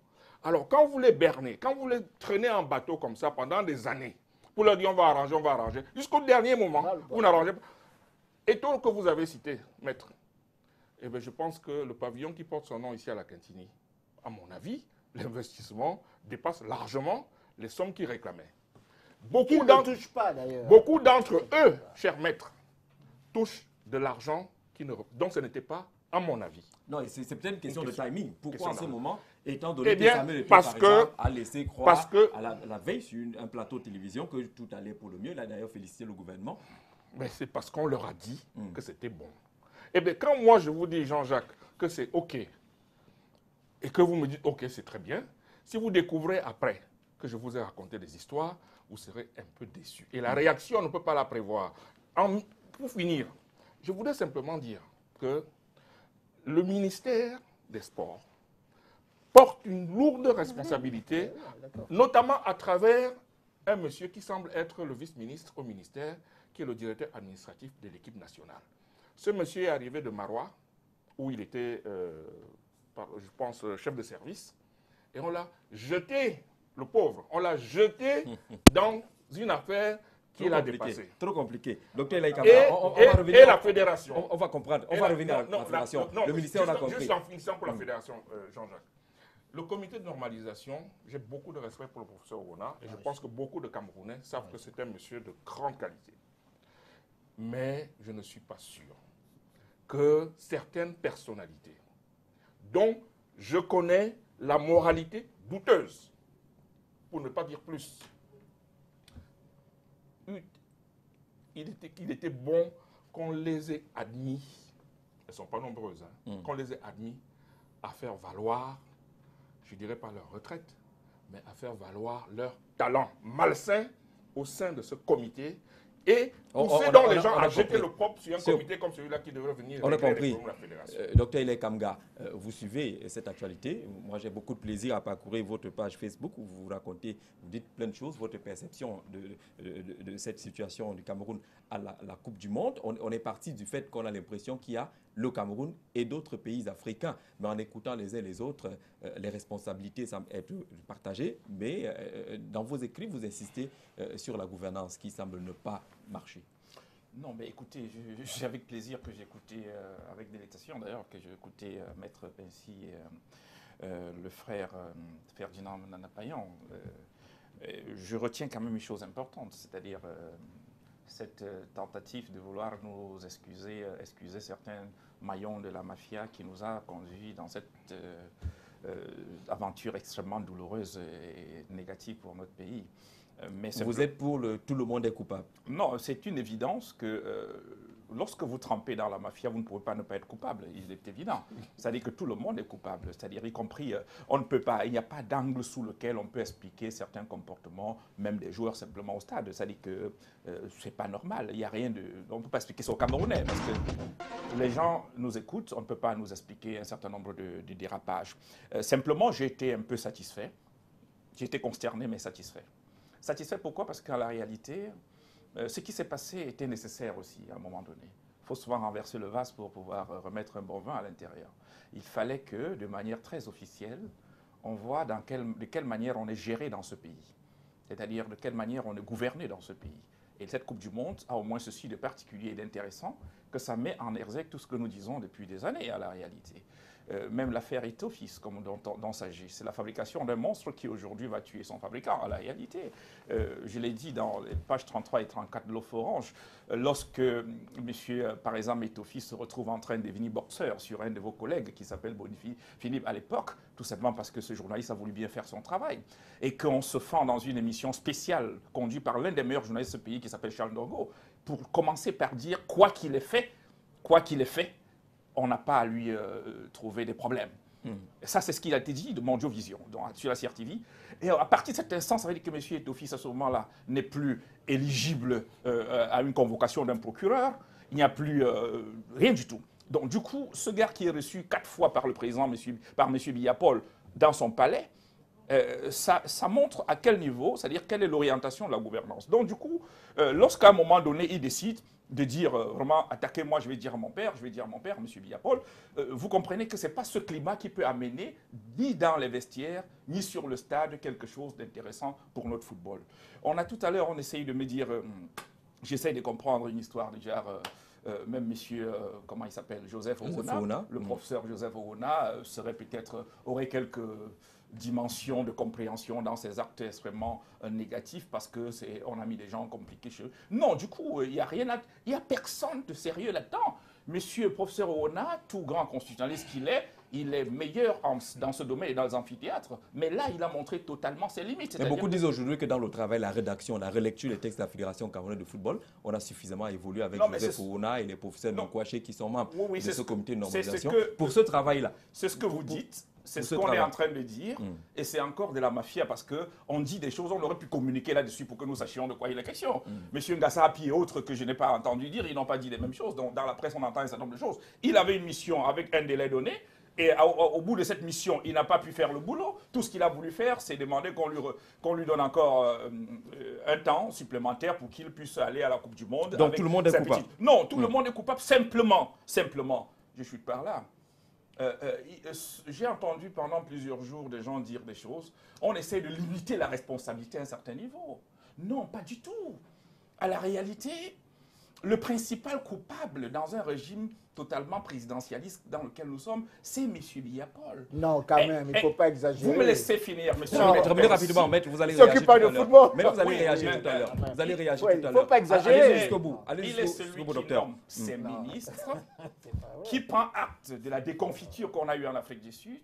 Speaker 6: Alors, quand vous les bernez, quand vous les traînez en bateau comme ça pendant des années, pour leur dire on va arranger, jusqu'au dernier moment, vous n'arrangez pas. Eto'o que vous avez cité, maître, eh bien, je pense que le pavillon qui porte son nom ici à la Quintini, à mon avis, l'investissement dépasse largement les sommes qu'il réclamait.
Speaker 4: Qui ne touche pas d'ailleurs.
Speaker 6: Beaucoup d'entre eux, chers maîtres, touchent de l'argent dont ce n'était pas, à mon avis.
Speaker 1: Non, c'est peut-être une question de timing. Pourquoi en ce moment, étant
Speaker 6: Eh
Speaker 1: donné que
Speaker 6: bien,
Speaker 1: Samuel Eto'o,
Speaker 6: parce
Speaker 1: par
Speaker 6: que-
Speaker 1: exemple, a laissé croire
Speaker 6: parce que-
Speaker 1: à la veille sur un plateau de télévision que tout allait pour le mieux, il a d'ailleurs félicité le gouvernement.
Speaker 6: Mais c'est parce qu'on leur a dit que c'était bon. Eh bien, quand moi je vous dis, Jean-Jacques, que c'est OK, et que vous me dites OK, c'est très bien, si vous découvrez après que je vous ai raconté des histoires, vous serez un peu déçus. Et la réaction, on ne peut pas la prévoir. Pour finir, je voudrais simplement dire que le ministère des Sports porte une lourde responsabilité, notamment à travers un monsieur qui semble être le vice-ministre au ministère, qui est le directeur administratif de l'équipe nationale. Ce monsieur est arrivé de Marois, où il était, je pense, chef de service, et on l'a jeté, le pauvre, on l'a jeté dans une affaire qui l'a dépassé.
Speaker 1: Trop compliqué. Docteur Laïka,
Speaker 6: Et la fédération.
Speaker 1: On va comprendre. On va revenir à la fédération. Le ministère, on a compris.
Speaker 6: Juste en finissant pour la fédération, Jean-Jacques. Le comité de normalisation, j'ai beaucoup de respect pour le professeur Ouna et je pense que beaucoup de Camerounais savent que c'est un monsieur de grande qualité. Mais je ne suis pas sûr que certaines personnalités, dont je connais la moralité douteuse, pour ne pas dire plus, il était bon qu'on les ait admis, elles ne sont pas nombreuses, qu'on les ait admis à faire valoir, je ne dirais pas leur retraite, mais à faire valoir leur talent malsain au sein de ce comité et pousser donc les gens à jeter le propre sur un comité comme celui-là qui devrait venir régler les problèmes de la fédération.
Speaker 1: Docteur Ile Kamga, vous suivez cette actualité. Moi, j'ai beaucoup de plaisir à parcourir votre page Facebook où vous racontez, vous dites plein de choses, votre perception de cette situation du Cameroun à la Coupe du Monde. On est parti du fait qu'on a l'impression qu'il y a le Cameroun et d'autres pays africains. Mais en écoutant les uns les autres, les responsabilités semblent être partagées. Mais dans vos écrits, vous insistez sur la gouvernance qui semble ne pas marcher.
Speaker 3: Non, mais écoutez, c'est avec plaisir que j'ai écouté, avec délectation d'ailleurs, que j'ai écouté Maître Pensy, le frère Ferdinand Nanapayan. Je retiens quand même une chose importante, c'est-à-dire cette tentative de vouloir nous excuser certains maillons de la mafia qui nous a conduits dans cette aventure extrêmement douloureuse et négative pour notre pays. Mais
Speaker 1: vous êtes pour tout le monde est coupable?
Speaker 3: Non, c'est une évidence que lorsque vous trempez dans la mafia, vous ne pouvez pas ne pas être coupable. Il est évident. C'est-à-dire que tout le monde est coupable. C'est-à-dire, y compris, on ne peut pas, il n'y a pas d'angle sous lequel on peut expliquer certains comportements, même des joueurs simplement au stade. C'est-à-dire que ce n'est pas normal. Il n'y a rien de. On ne peut pas expliquer ça aux Camerounais parce que les gens nous écoutent. On ne peut pas nous expliquer un certain nombre de dérapages. Simplement, j'ai été un peu satisfait. J'ai été consterné, mais satisfait. Satisfait pourquoi? Parce qu'en la réalité, ce qui s'est passé était nécessaire aussi à un moment donné. Il faut souvent renverser le vase pour pouvoir remettre un bon vin à l'intérieur. Il fallait que, de manière très officielle, on voit de quelle manière on est géré dans ce pays. C'est-à-dire de quelle manière on est gouverné dans ce pays. Et cette Coupe du Monde a au moins ceci de particulier et d'intéressant, que ça met en exergue tout ce que nous disons depuis des années à la réalité. Même l'affaire Eto'o-Fils, comme dont s'agit, c'est la fabrication d'un monstre qui aujourd'hui va tuer son fabricant, à la réalité. Je l'ai dit dans les pages 33 et 34 de l'Off Orange, lorsque monsieur, par exemple, Eto'o-Fils se retrouve en train de devenir boxeur sur un de vos collègues qui s'appelle Philippe à l'époque, tout simplement parce que ce journaliste a voulu bien faire son travail, et qu'on se fend dans une émission spéciale conduite par l'un des meilleurs journalistes de ce pays qui s'appelle Charles Ndongo, pour commencer par dire quoi qu'il ait fait, on n'a pas à lui trouver des problèmes. Et ça, c'est ce qu'il a été dit de Mondiovision, sur la CRTV. Et à partir de cet instant, ça veut dire que M. Eto'o-Fils, à ce moment-là, n'est plus éligible à une convocation d'un procureur. Il n'y a plus rien du tout. Donc, du coup, ce gars qui est reçu 4 fois par le président, par M. Biya-Paul, dans son palais, ça montre à quel niveau, c'est-à-dire quelle est l'orientation de la gouvernance. Donc, du coup, lorsqu'à un moment donné, il décide de dire vraiment, attaquez-moi, je vais dire à mon père, M. Biya-Paul, vous comprenez que ce n'est pas ce climat qui peut amener, ni dans les vestiaires, ni sur le stade, quelque chose d'intéressant pour notre football. Tout à l'heure, on essaye de me dire, j'essaye de comprendre une histoire du genre, même monsieur, comment il s'appelle, Joseph Owona,
Speaker 1: Owona.
Speaker 3: le professeur Joseph Owona, aurait quelques dimension de compréhension dans ces actes extrêmement négatifs parce que on a mis des gens compliqués chez eux. Non, du coup, il n'y a rien, il n'y a personne de sérieux là-dedans. Monsieur le professeur Owona, tout grand constitutionnaliste qu'il est, il est meilleur dans ce domaine et dans les amphithéâtres. Mais là, il a montré totalement ses limites.
Speaker 1: Mais beaucoup disent aujourd'hui que dans le travail, la rédaction, la relecture des textes de la Fédération camerounaise de football, on a suffisamment évolué avec Joseph Owona et les professeurs Nkwaché qui sont membres de ce comité de normalisation. Pour ce travail-là.
Speaker 3: C'est ce que vous dites. C'est ce qu'on est en train de dire, et c'est encore de la mafia parce qu'on dit des choses, on aurait pu communiquer là-dessus pour que nous sachions de quoi il est question. Monsieur Ngassapi et autres que je n'ai pas entendu dire, ils n'ont pas dit les mêmes choses. Donc, dans la presse, on entend un certain nombre de choses. Il avait une mission avec un délai donné, et au bout de cette mission, il n'a pas pu faire le boulot. Tout ce qu'il a voulu faire, c'est demander qu'on lui donne encore un temps supplémentaire pour qu'il puisse aller à la Coupe du Monde.
Speaker 1: Donc tout le monde est coupable?
Speaker 3: Non, tout le monde est coupable, simplement, je suis par là. J'ai entendu pendant plusieurs jours des gens dire des choses. On essaie de limiter la responsabilité à un certain niveau. Non, pas du tout. À la réalité, le principal coupable dans un régime totalement présidentialiste dans lequel nous sommes, c'est M. Biapol.
Speaker 4: Non, quand même, il ne faut pas exagérer.
Speaker 3: Vous me laissez finir, monsieur.
Speaker 1: Terminez rapidement, maître, vous allez réagir tout à l'heure. Mais vous allez réagir tout à l'heure. Vous allez réagir tout à l'heure.
Speaker 4: Il ne faut pas exagérer.
Speaker 1: Allez jusqu'au bout.
Speaker 3: Il est celui qui nomme ses ministres, qui prend acte de la déconfiture qu'on a eue en Afrique du Sud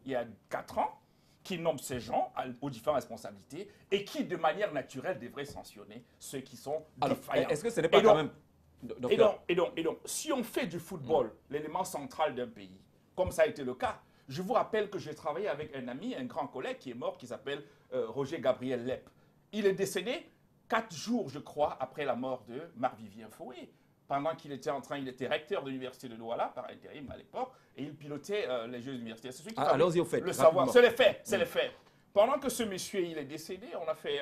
Speaker 3: il y a 4 ans, qui nomme ces gens aux différentes responsabilités et qui, de manière naturelle, devrait sanctionner ceux qui sont défaillants.
Speaker 1: Est-ce que ce n'est pas quand même...
Speaker 3: Et donc, si on fait du football l'élément central d'un pays, comme ça a été le cas, je vous rappelle que j'ai travaillé avec un ami, un grand collègue qui est mort, qui s'appelle Roger Gabriel Lepp. Il est décédé 4 jours, je crois, après la mort de Marc-Vivien Foué. Pendant qu'il était il était recteur de l'université de Douala, par intérim à l'époque, et il pilotait les Jeux universitaires. C'est celui qui
Speaker 1: allons-y au fait.
Speaker 3: Le savoir, c'est les faits, c'est les faits. Pendant que ce monsieur, il est décédé, on a fait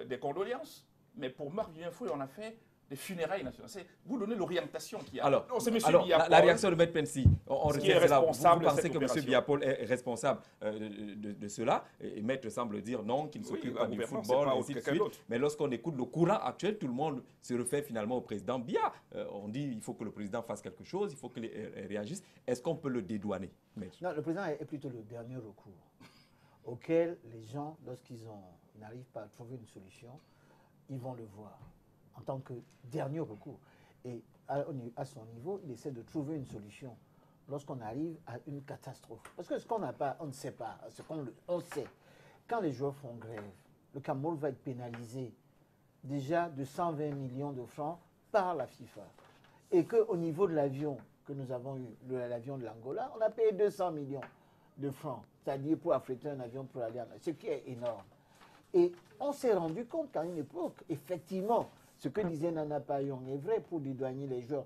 Speaker 3: des condoléances, mais pour Marc-Vivien Foué, on a fait des funérailles nationales. Vous donnez l'orientation qu'il y a.
Speaker 1: Alors,
Speaker 3: Biapol,
Speaker 1: la réaction de M. Pensy, on retient cela. Vous pensez que M. Biapol est responsable de cela, et M. semble dire non, qu'il ne s'occupe pas du football, et ainsi de suite. Mais lorsqu'on écoute le courant actuel, tout le monde se refait finalement au président Biya. On dit qu'il faut que le président fasse quelque chose, il faut qu'il réagisse. Est-ce qu'on peut le dédouaner, maître?
Speaker 4: Non, le président est plutôt le dernier recours auquel les gens, lorsqu'ils n'arrivent pas à trouver une solution, ils vont le voir en tant que dernier recours. Et à son niveau, il essaie de trouver une solution lorsqu'on arrive à une catastrophe. Parce que ce qu'on n'a pas, on ne sait pas. On sait. Quand les joueurs font grève, le Cameroun va être pénalisé déjà de 120 millions de francs par la FIFA. Et qu'au niveau de l'avion que nous avons eu, l'avion de l'Angola, on a payé 200 millions de francs. C'est-à-dire pour affréter un avion pour aller en Angola, ce qui est énorme. Et on s'est rendu compte qu'à une époque, effectivement, ce que disait Nana Payong est vrai pour dédouaner les joueurs.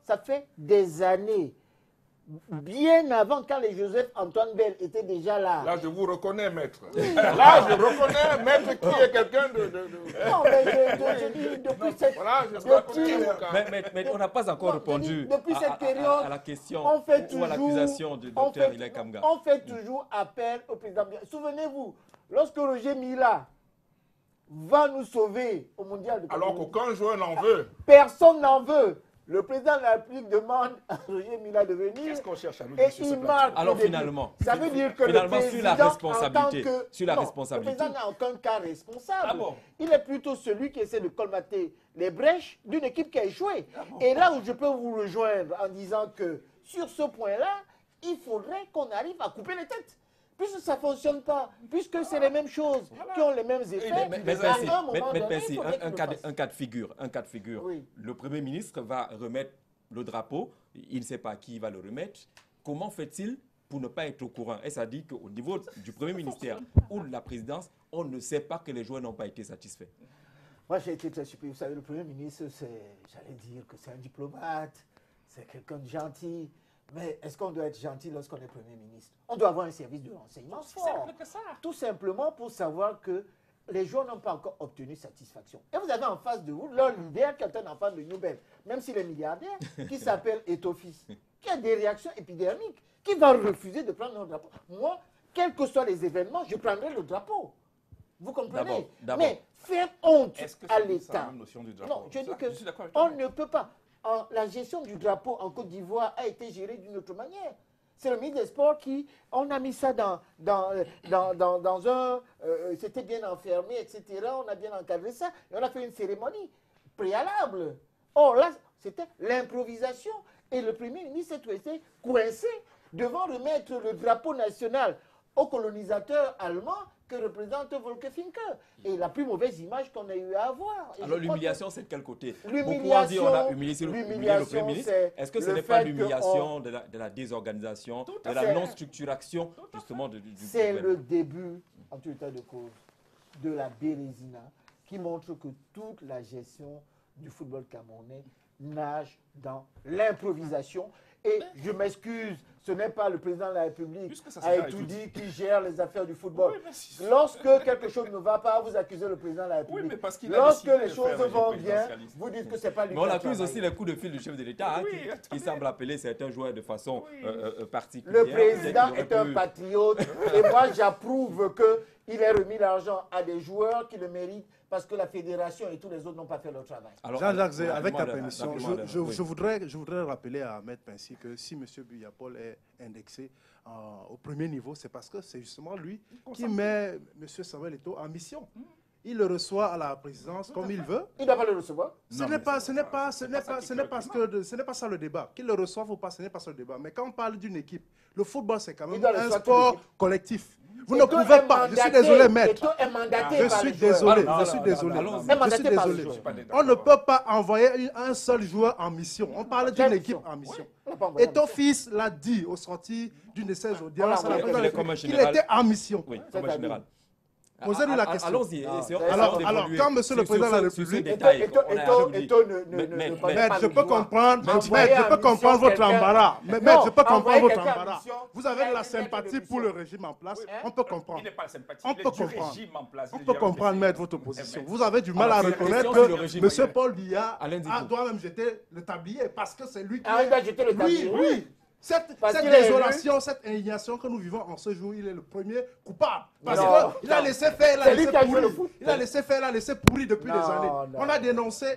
Speaker 4: Ça fait des années, bien avant, quand les Joseph-Antoine Bell étaient déjà là.
Speaker 6: Là, je vous reconnais, maître. Là, je reconnais, maître, qui est quelqu'un de...
Speaker 4: Non, mais je dis, depuis cette...
Speaker 6: Voilà, je
Speaker 1: Mais on n'a pas encore répondu
Speaker 4: depuis cette période,
Speaker 1: à la question
Speaker 4: ou
Speaker 1: à l'accusation du docteur Ilaï Kamga.
Speaker 4: On fait toujours appel au président. Souvenez-vous, lorsque Roger Mila va nous sauver au mondial de
Speaker 6: alors qu'aucun joueur n'en veut.
Speaker 4: Personne n'en veut. Le président de la République demande à Roger Mila de venir.
Speaker 3: Qu'est-ce qu'on cherche à nous
Speaker 4: dire sur ce plateau? Alors
Speaker 1: finalement,
Speaker 4: ça veut dire que
Speaker 1: finalement,
Speaker 4: le président,
Speaker 1: sur la responsabilité,
Speaker 4: le président n'a aucun cas responsable. Il est plutôt celui qui essaie de colmater les brèches d'une équipe qui a échoué. Et là où je peux vous rejoindre en disant que sur ce point-là, il faudrait qu'on arrive à couper les têtes. Puisque ça ne fonctionne pas, puisque c'est les mêmes choses qui ont les mêmes effets.
Speaker 1: Un cas de figure. Oui. Le Premier ministre va remettre le drapeau, il ne sait pas qui va le remettre. Comment fait-il pour ne pas être au courant? Et ça dit qu'au niveau du Premier ministère ou de la présidence, on ne sait pas que les joueurs n'ont pas été satisfaits.
Speaker 4: Moi, j'ai été très surpris. Vous savez, le Premier ministre, j'allais dire que c'est un diplomate, c'est quelqu'un de gentil. Mais est-ce qu'on doit être gentil lorsqu'on est Premier ministre? On doit avoir un service de renseignement fort.
Speaker 3: Simple que ça.
Speaker 4: Tout simplement pour savoir que les joueurs n'ont pas encore obtenu satisfaction. Et vous avez en face de vous leur leader qui est un enfant de Newbel, même s'il est milliardaire, qui s'appelle Etofis, qui a des réactions épidermiques, qui va refuser de prendre notre drapeau. Moi, quels que soient les événements, je prendrai le drapeau. Vous comprenez? Mais faire honte à l'État. Non, je dis qu'on ne peut pas. la gestion du drapeau en Côte d'Ivoire a été gérée d'une autre manière. C'est le ministre des Sports qui, on a mis ça dans un... c'était bien enfermé, etc. On a bien encadré ça et on a fait une cérémonie préalable. Or là, c'était l'improvisation. Et le Premier ministre s'est trouvé coincé devant remettre le drapeau national au colonisateur allemand que représente Volker Finke. Et la plus mauvaise image qu'on a eu à avoir. Et
Speaker 1: alors l'humiliation, c'est de quel côté?
Speaker 4: L'humiliation,
Speaker 1: on a humilié le Premier ministre. Est-ce que ce n'est pas l'humiliation de la désorganisation, de la non-structuration justement du
Speaker 4: c'est le début, en tout état de cause, de la bérésina qui montre que toute la gestion du football camerounais nage dans l'improvisation. Et je m'excuse, ce n'est pas le président de la République, Aïtoudi, qui gère les affaires du football. Oui, lorsque quelque chose ne va pas, vous accusez le président de la République. Oui, mais parce lorsque les choses vont bien, vous dites que ce n'est pas lui.
Speaker 1: Mais on accuse aussi les coups de fil du chef de l'État, qui semble appeler certains joueurs de façon particulière.
Speaker 4: Le président est un patriote et moi j'approuve qu'il ait remis l'argent à des joueurs qui le méritent parce que la fédération et tous les autres n'ont pas fait leur travail.
Speaker 5: Jean-Jacques, avec ta permission, je voudrais rappeler à Ahmed Pinsi que si M. Buyapol est indexé au premier niveau, c'est parce que c'est justement lui qui met M. Samuel Eto'o en mission. Il le reçoit à la présidence comme il veut.
Speaker 4: Il ne doit pas le recevoir.
Speaker 5: Ce n'est pas ça le débat. Qu'il le reçoive ou pas, ce n'est pas ça le débat. Mais quand on parle d'une équipe, le football, c'est quand même un sport collectif. Vous ne pouvez pas, je suis désolé, maître. Je suis désolé. On ne peut pas envoyer un seul joueur en mission. On parle d'une équipe en mission. Et ton fils l'a dit au sorti d'une de ses audiences, qu'il était en mission.
Speaker 1: Oui, comme général.
Speaker 5: Posez-lui la question.
Speaker 1: Allons-y.
Speaker 5: Alors, quand monsieur le président de la République...
Speaker 4: Maître,
Speaker 5: je peux comprendre votre embarras. Maître, je peux comprendre votre embarras. Vous avez de la sympathie pour le régime en place. On peut comprendre.
Speaker 3: Il n'est pas sympathique.
Speaker 5: On peut comprendre.
Speaker 3: On
Speaker 5: peut comprendre, maître, votre position. Vous avez du mal à reconnaître que monsieur Paul Biya doit même jeter le tablier parce que c'est lui qui...
Speaker 4: Ah, il doit jeter le tablier.
Speaker 5: Oui. Cette désolation, cette indignation que nous vivons en ce jour, il est le premier coupable. Parce qu'il a laissé faire, il a laissé pourrir depuis des années.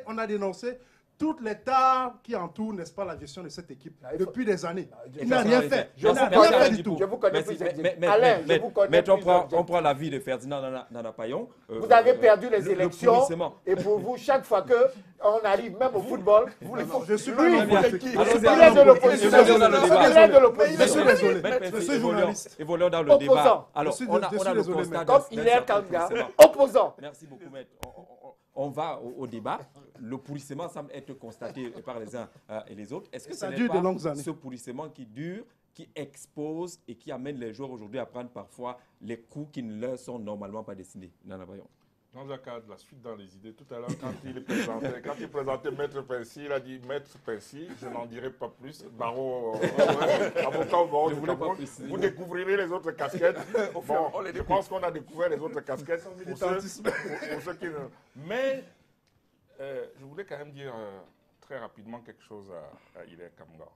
Speaker 5: On a dénoncé toutes les tares qui entourent, n'est-ce pas, la gestion de cette équipe depuis des années. Il n'a rien fait. Il n'a rien fait du tout.
Speaker 4: Je vous connais plus. Alain, je vous connais plus.
Speaker 1: On prend l'avis de Ferdinand Nana Payon.
Speaker 4: Vous avez perdu les élections et pour vous, chaque fois qu'on arrive même au football, vous le faites.
Speaker 5: Je suis pas n'importe qui.
Speaker 4: Il est de l'opposition.
Speaker 5: Je suis désolé. Je suis journaliste.
Speaker 1: Évoluons dans le débat. Alors, on a le constat
Speaker 4: comme Hilaire Kanga, opposant.
Speaker 1: Merci beaucoup, maître. On va au débat. Le pourrissement semble être constaté par les uns et les autres. Est-ce que ça n'est pas ce pourrissement qui dure, qui expose et qui amène les joueurs aujourd'hui à prendre parfois les coups qui ne leur sont normalement pas destinés? Nana Payon.
Speaker 6: Jean-Jacques a de la suite dans les idées. Tout à l'heure, quand il présentait Maître Pinsi, il a dit Maître Pinsi, je n'en dirai pas plus. Barreau, avocat au barreau du Cameroun. Vous découvrirez les autres casquettes. Bon, je pense qu'on a découvert les autres casquettes. Pour ceux qui... Mais je voulais quand même dire très rapidement quelque chose à Hilaire Kanga.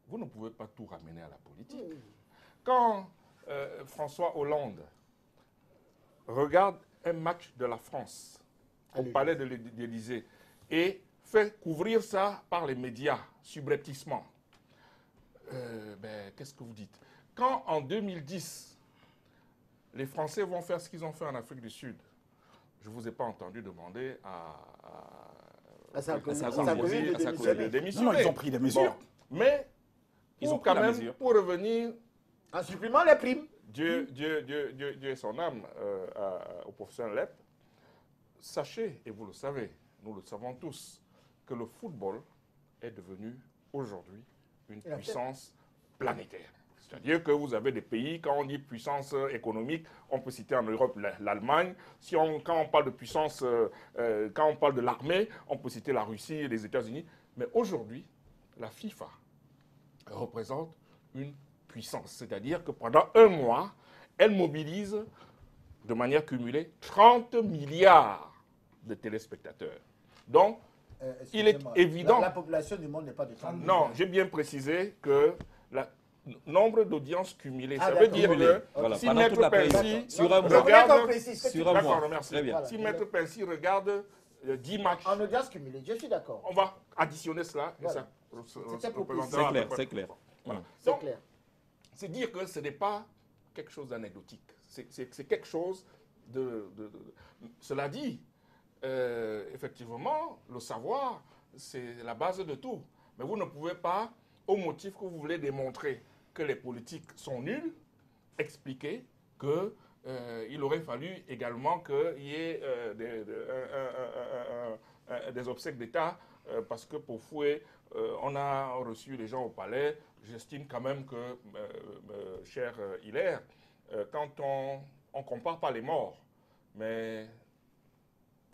Speaker 6: Vous ne pouvez pas tout ramener à la politique. Quand François Hollande regarde un match de la France au palais de l'Élysée et fait couvrir ça par les médias subrepticement, qu'est-ce que vous dites? Quand en 2010, les Français vont faire ce qu'ils ont fait en Afrique du Sud, je ne vous ai pas entendu demander à Sarkozy de démissionner.
Speaker 3: Non, ils ont pris des mesures.
Speaker 6: Bon, mais ils ont quand même, pour revenir...
Speaker 4: En supprimant les primes.
Speaker 6: Dieu et son âme au professeur Lep, sachez, et vous le savez, nous le savons tous, que le football est devenu aujourd'hui une puissance planétaire. C'est-à-dire que vous avez des pays, quand on dit puissance économique, on peut citer en Europe l'Allemagne. Quand on parle de puissance, quand on parle de l'armée, on peut citer la Russie et les États-Unis. Mais aujourd'hui, la FIFA représente une puissance. C'est-à-dire que pendant un mois, elle mobilise de manière cumulée 30 milliards de téléspectateurs. Donc, il est évident...
Speaker 4: La population du monde n'est pas de 30 milliards.
Speaker 6: Non, j'ai bien précisé que le nombre d'audiences cumulées, ça veut dire que si Maître Pinsi regarde... Si Maître Pinsi regarde 10 matchs.
Speaker 4: En audience cumulée, je suis d'accord.
Speaker 6: On va additionner cela et
Speaker 4: Voilà.
Speaker 6: ça
Speaker 4: C'était pour
Speaker 6: représentera à peu près.
Speaker 1: C'est clair.
Speaker 6: Voilà.
Speaker 4: C'est
Speaker 6: Donc,
Speaker 4: clair.
Speaker 6: c'est dire que ce n'est pas quelque chose d'anecdotique. C'est quelque chose de... Cela dit, effectivement, le savoir, c'est la base de tout. Mais vous ne pouvez pas, au motif que vous voulez démontrer que les politiques sont nuls, expliquer qu'il aurait fallu également qu'il y ait des obsèques d'État, parce que pour Fouet, on a reçu les gens au palais. J'estime quand même que, cher Hilaire, quand on ne compare pas les morts, mais...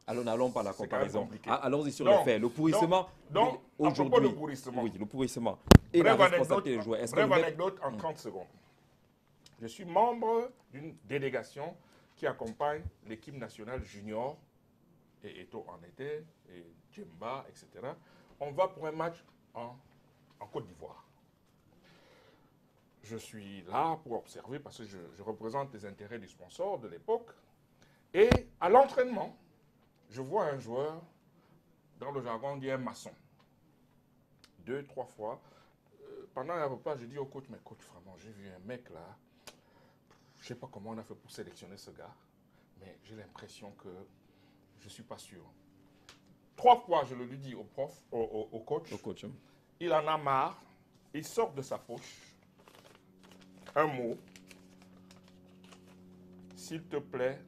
Speaker 1: Alors n'allons pas à la
Speaker 6: C'est quand même
Speaker 1: comparaison.
Speaker 6: compliqué.
Speaker 1: Allons-y sur
Speaker 6: Donc,
Speaker 1: les faits. Le pourrissement,
Speaker 6: donc, à propos
Speaker 1: aujourd'hui,
Speaker 6: de pourrissement.
Speaker 1: oui, le pourrissement et la responsabilité des joueurs. Est-ce que
Speaker 6: Brève
Speaker 1: le maire-
Speaker 6: anecdote en 30 secondes. Je suis membre d'une délégation qui accompagne l'équipe nationale junior, et Eto en était, et Djemba, etc. On va pour un match en Côte d'Ivoire. Je suis là pour observer parce que je représente les intérêts du sponsor de l'époque. Et à l'entraînement, je vois un joueur, dans le jargon, on dit un maçon. 2, 3 fois. Pendant un repas, je dis au coach, mais coach, vraiment, j'ai vu un mec là. Je ne sais pas comment on a fait pour sélectionner ce gars, mais j'ai l'impression que je ne suis pas sûr. 3 fois, je le lui dis au prof, au coach.
Speaker 1: Au coach, hein.
Speaker 6: Il en a marre. Il sort de sa poche un mot. S'il te plaît,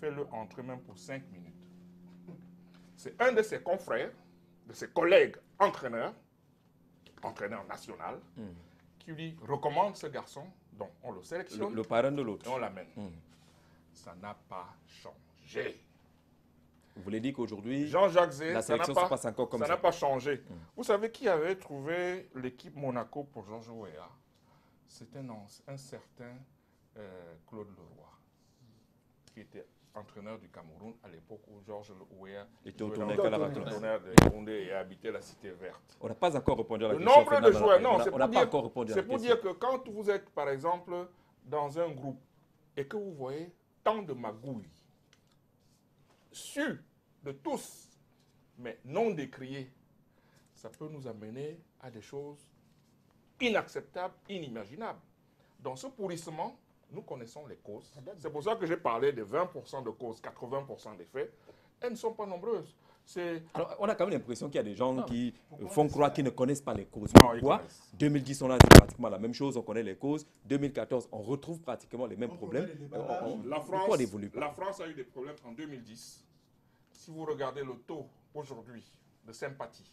Speaker 6: fais-le entrer même pour 5 minutes. C'est un de ses confrères, de ses collègues entraîneur national, qui lui recommande ce garçon. Donc, on le sélectionne
Speaker 1: Le parrain de l'autre.
Speaker 6: et on l'amène. Ça n'a pas changé.
Speaker 1: Vous voulez dire qu'aujourd'hui,
Speaker 6: Jean-Jacques Zé,
Speaker 1: la
Speaker 6: ça n'a
Speaker 1: sélection se
Speaker 6: pas,
Speaker 1: passe encore comme
Speaker 6: ça
Speaker 1: ça.
Speaker 6: n'a pas changé. Vous savez qui avait trouvé l'équipe Monaco pour Georges Weah? C'est un certain Claude Leroy, qui était entraîneur du Cameroun à l'époque où Georges Weah
Speaker 1: était au
Speaker 6: jouait
Speaker 1: tournoi
Speaker 6: dans le
Speaker 1: Calaratos.
Speaker 6: tournoi de Yaoundé et habitait la cité verte.
Speaker 1: On n'a pas encore répondu à la
Speaker 6: Le
Speaker 1: question.
Speaker 6: nombre de joueurs, non, c'est
Speaker 1: on n'a
Speaker 6: pour,
Speaker 1: pas
Speaker 6: dire,
Speaker 1: encore répondu à la
Speaker 6: c'est pour
Speaker 1: question.
Speaker 6: dire que quand vous êtes, par exemple, dans un groupe et que vous voyez tant de magouilles, su de tous, mais non décriées, ça peut nous amener à des choses inacceptables, inimaginables. Dans ce pourrissement, nous connaissons les causes. C'est pour ça que j'ai parlé de 20% de causes, 80% des faits. Elles ne sont pas nombreuses.
Speaker 1: Alors, on a quand même l'impression qu'il y a des gens qui font croire qu'ils ne connaissent pas les causes.
Speaker 6: Non, ils
Speaker 1: Pourquoi
Speaker 6: connaissent.
Speaker 1: 2010, on a dit pratiquement la même chose, on connaît les causes. 2014, on retrouve pratiquement les mêmes problèmes. Pourquoi on n'évolue pas?
Speaker 6: La France a eu des problèmes en 2010. Si vous regardez le taux aujourd'hui de sympathie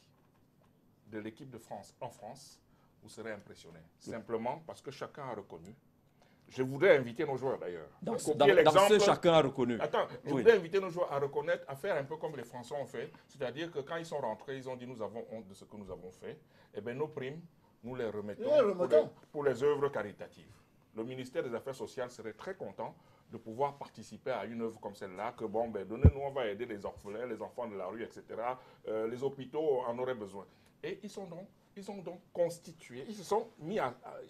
Speaker 6: de l'équipe de France en France, vous serez impressionné. Simplement parce que chacun a reconnu. Je voudrais inviter nos joueurs d'ailleurs.
Speaker 1: Dans
Speaker 6: à
Speaker 1: ce
Speaker 6: l'exemple.
Speaker 1: chacun a reconnu.
Speaker 6: Attends, je
Speaker 1: Oui.
Speaker 6: voudrais inviter nos joueurs à reconnaître, à faire un peu comme les Français ont fait. C'est-à-dire que quand ils sont rentrés, ils ont dit nous avons honte de ce que nous avons fait. Eh bien, nos primes, nous les remettons pour les œuvres caritatives. Le ministère des Affaires sociales serait très content de pouvoir participer à une œuvre comme celle-là, que bon, ben, donnez-nous, on va aider les orphelins, les enfants de la rue, etc. Les hôpitaux en auraient besoin. Et ils ont donc constitué, ils se sont mis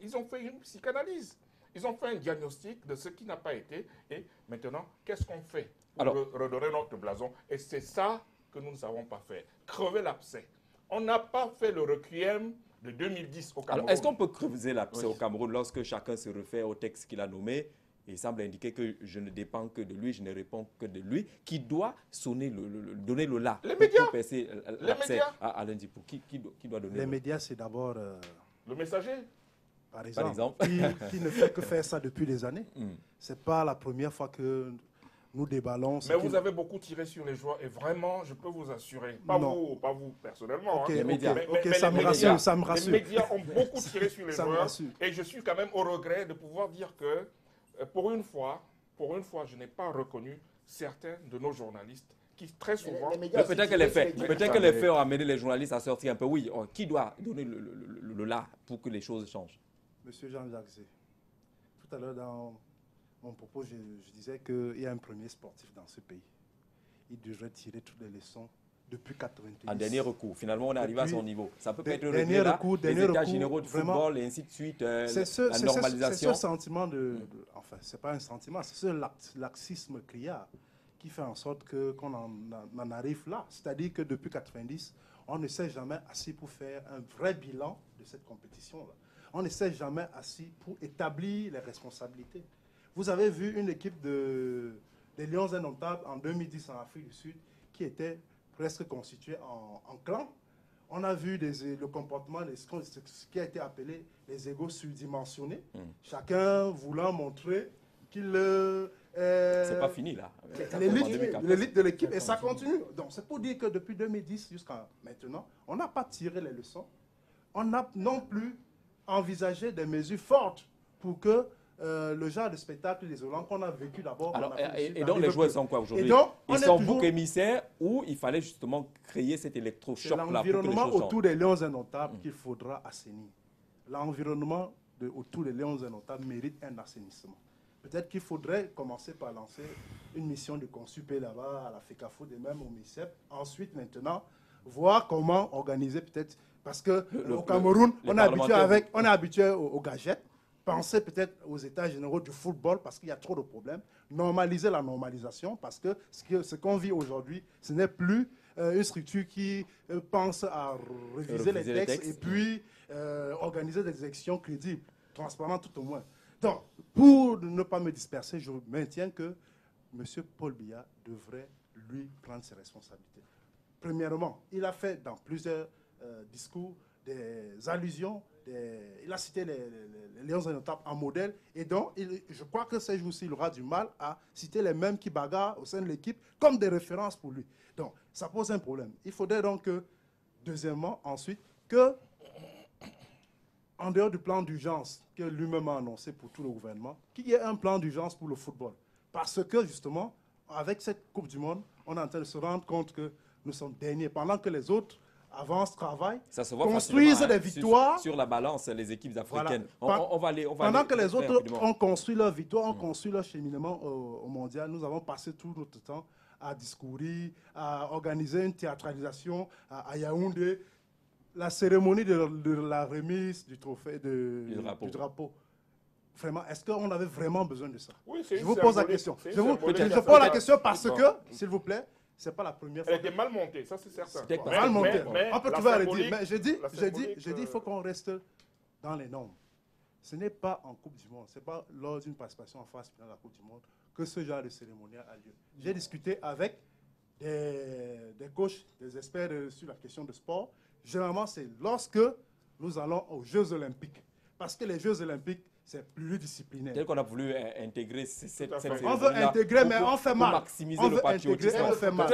Speaker 6: ils ont fait une psychanalyse. Ils ont fait un diagnostic de ce qui n'a pas été. Et maintenant, qu'est-ce qu'on fait pour redonner notre blason? Et c'est ça que nous ne savons pas faire. Crever l'abcès. On n'a pas fait le requiem de 2010 au Cameroun.
Speaker 1: Alors, est-ce qu'on peut creuser l'abcès au Cameroun lorsque chacun se réfère au texte qu'il a nommé et semble indiquer que je ne dépends que de lui, je ne réponds que de lui, qui doit sonner donner le là
Speaker 6: Les médias.
Speaker 1: pour percer l'abcès
Speaker 6: médias.
Speaker 1: à lundi. Pour qui doit donner
Speaker 5: Les
Speaker 1: le
Speaker 5: médias, c'est d'abord,
Speaker 6: Le messager.
Speaker 5: par exemple,
Speaker 1: exemple.
Speaker 5: qui ne fait que faire ça depuis des années. Ce n'est pas la première fois que nous déballons.
Speaker 6: Mais vous avez beaucoup tiré sur les joueurs et vraiment, je peux vous assurer, pas vous personnellement,
Speaker 5: Ok,
Speaker 6: hein,
Speaker 1: les médias.
Speaker 5: ok, ça me rassure, ça me rassure.
Speaker 6: Les médias ont beaucoup tiré sur les
Speaker 5: Ça me
Speaker 6: joueurs
Speaker 5: rassure.
Speaker 6: et je suis quand même au regret de pouvoir dire que pour une fois, je n'ai pas reconnu certains de nos journalistes qui très souvent...
Speaker 4: Les médias
Speaker 1: Peut-être que les faits ont amené les journalistes à sortir un peu. Oui, qui doit donner le là pour que les choses changent?
Speaker 5: Monsieur Jean-Jacques Zé, tout à l'heure dans mon propos, je disais qu'il y a un premier sportif dans ce pays. Il devrait tirer toutes les leçons depuis 1990.
Speaker 1: En dernier recours. Finalement, on est arrivé à son niveau. Ça peut pas être
Speaker 5: dernier
Speaker 1: réglé là.
Speaker 5: recours,
Speaker 1: Les
Speaker 5: dernier
Speaker 1: états
Speaker 5: recours,
Speaker 1: généraux de
Speaker 5: vraiment.
Speaker 1: football et ainsi de suite, la
Speaker 5: C'est
Speaker 1: normalisation.
Speaker 5: ce sentiment enfin, c'est pas un sentiment, c'est ce laxisme criard qui fait en sorte qu'on en arrive là. C'est-à-dire que depuis 90, on ne s'est jamais assis pour faire un vrai bilan de cette compétition-là. On ne s'est jamais assis pour établir les responsabilités. Vous avez vu une équipe des Lions Indomptables en 2010 en Afrique du Sud qui était presque constituée en clan. On a vu le comportement, ce qui a été appelé les égos surdimensionnés. Chacun voulant montrer qu'il...
Speaker 1: c'est pas fini là.
Speaker 5: L'élite de l'équipe, et ça continue. Donc c'est pour dire que depuis 2010 jusqu'à maintenant, on n'a pas tiré les leçons. On n'a non plus envisagé des mesures fortes pour que le genre de spectacle désolant qu'on a vécu d'abord.
Speaker 1: Et donc les joueurs sont quoi aujourd'hui? Ils sont bouc émissaires ou il fallait justement créer cet électrochoc là?
Speaker 5: C'est l'environnement autour des Lions Indomptables qu'il faudra assainir. L'environnement autour des Lions Indomptables mérite un assainissement. Peut-être qu'il faudrait commencer par lancer une mission de consuper là-bas à la FECAFOOT et même au MICEP. Ensuite, maintenant, voir comment organiser peut-être... Parce qu'au Cameroun, on est habitué aux gadgets. Penser peut-être aux états généraux du football parce qu'il y a trop de problèmes. Normaliser la normalisation parce que ce qu'on vit aujourd'hui, ce n'est plus une structure qui pense à réviser les textes et puis organiser des élections crédibles, transparentes tout au moins. Donc, pour ne pas me disperser, je maintiens que M. Paul Biya devrait, lui, prendre ses responsabilités. Premièrement, il a fait dans plusieurs discours des allusions, il a cité les Lions Indomptables en modèle, et donc je crois que ces jours-ci, il aura du mal à citer les mêmes qui bagarrent au sein de l'équipe comme des références pour lui. Donc, ça pose un problème. Il faudrait donc que, deuxièmement, ensuite, que en dehors du plan d'urgence que lui-même a annoncé pour tout le gouvernement, qu'il y ait un plan d'urgence pour le football. Parce que, justement, avec cette Coupe du Monde, on est en train de se rendre compte que nous sommes derniers. Pendant que les autres avancent, travaillent, construisent des victoires.
Speaker 1: Sur la balance, les équipes africaines.
Speaker 5: Voilà. Pendant que les autres ont construit leur victoire, ont construit leur cheminement au mondial, nous avons passé tout notre temps à discourir, à organiser une théâtralisation à Yaoundé. La cérémonie de la remise du trophée du drapeau. Vraiment, est-ce qu'on avait vraiment besoin de ça?
Speaker 6: Oui,
Speaker 5: je vous pose la question. Je pose la question parce que, s'il vous plaît, ce n'est pas la première fois.
Speaker 6: Elle était mal montée, ça c'est certain.
Speaker 5: Mal montée. On peut trouver à le dire. Mais j'ai dit, il faut qu'on reste dans les normes. Ce n'est pas en Coupe du Monde, ce n'est pas lors d'une participation en phase finale de la Coupe du Monde que ce genre de cérémonial a lieu. J'ai discuté avec des coachs, des experts sur la question de sport. Généralement, c'est lorsque nous allons aux Jeux Olympiques. Parce que les Jeux Olympiques, c'est pluridisciplinaire.
Speaker 1: Tel qu'on a voulu intégrer cette
Speaker 5: on veut intégrer, mais on fait mal.
Speaker 1: Pour maximiser le patriotisme.
Speaker 5: On fait mal.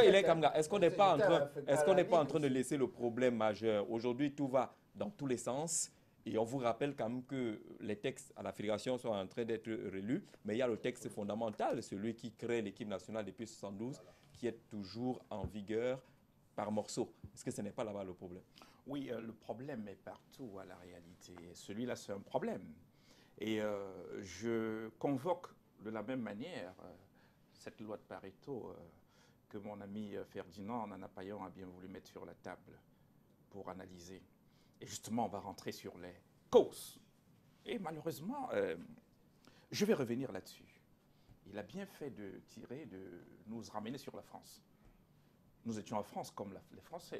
Speaker 1: Est-ce qu'on n'est pas en train de laisser le problème majeur? Aujourd'hui, tout va dans tous les sens. Et on vous rappelle quand même que les textes à la fédération sont en train d'être relus. Mais il y a le texte fondamental, celui qui crée l'équipe nationale depuis 1972, qui est toujours en vigueur par morceaux. Est-ce que ce n'est pas là-bas le problème?
Speaker 3: Oui, le problème est partout à la réalité. Celui-là, c'est un problème. Et je convoque de la même manière cette loi de Pareto que mon ami Ferdinand Nana Payan a bien voulu mettre sur la table pour analyser. Et justement, on va rentrer sur les causes. Et malheureusement, je vais revenir là-dessus. Il a bien fait de nous ramener sur la France. Nous étions en France comme les Français,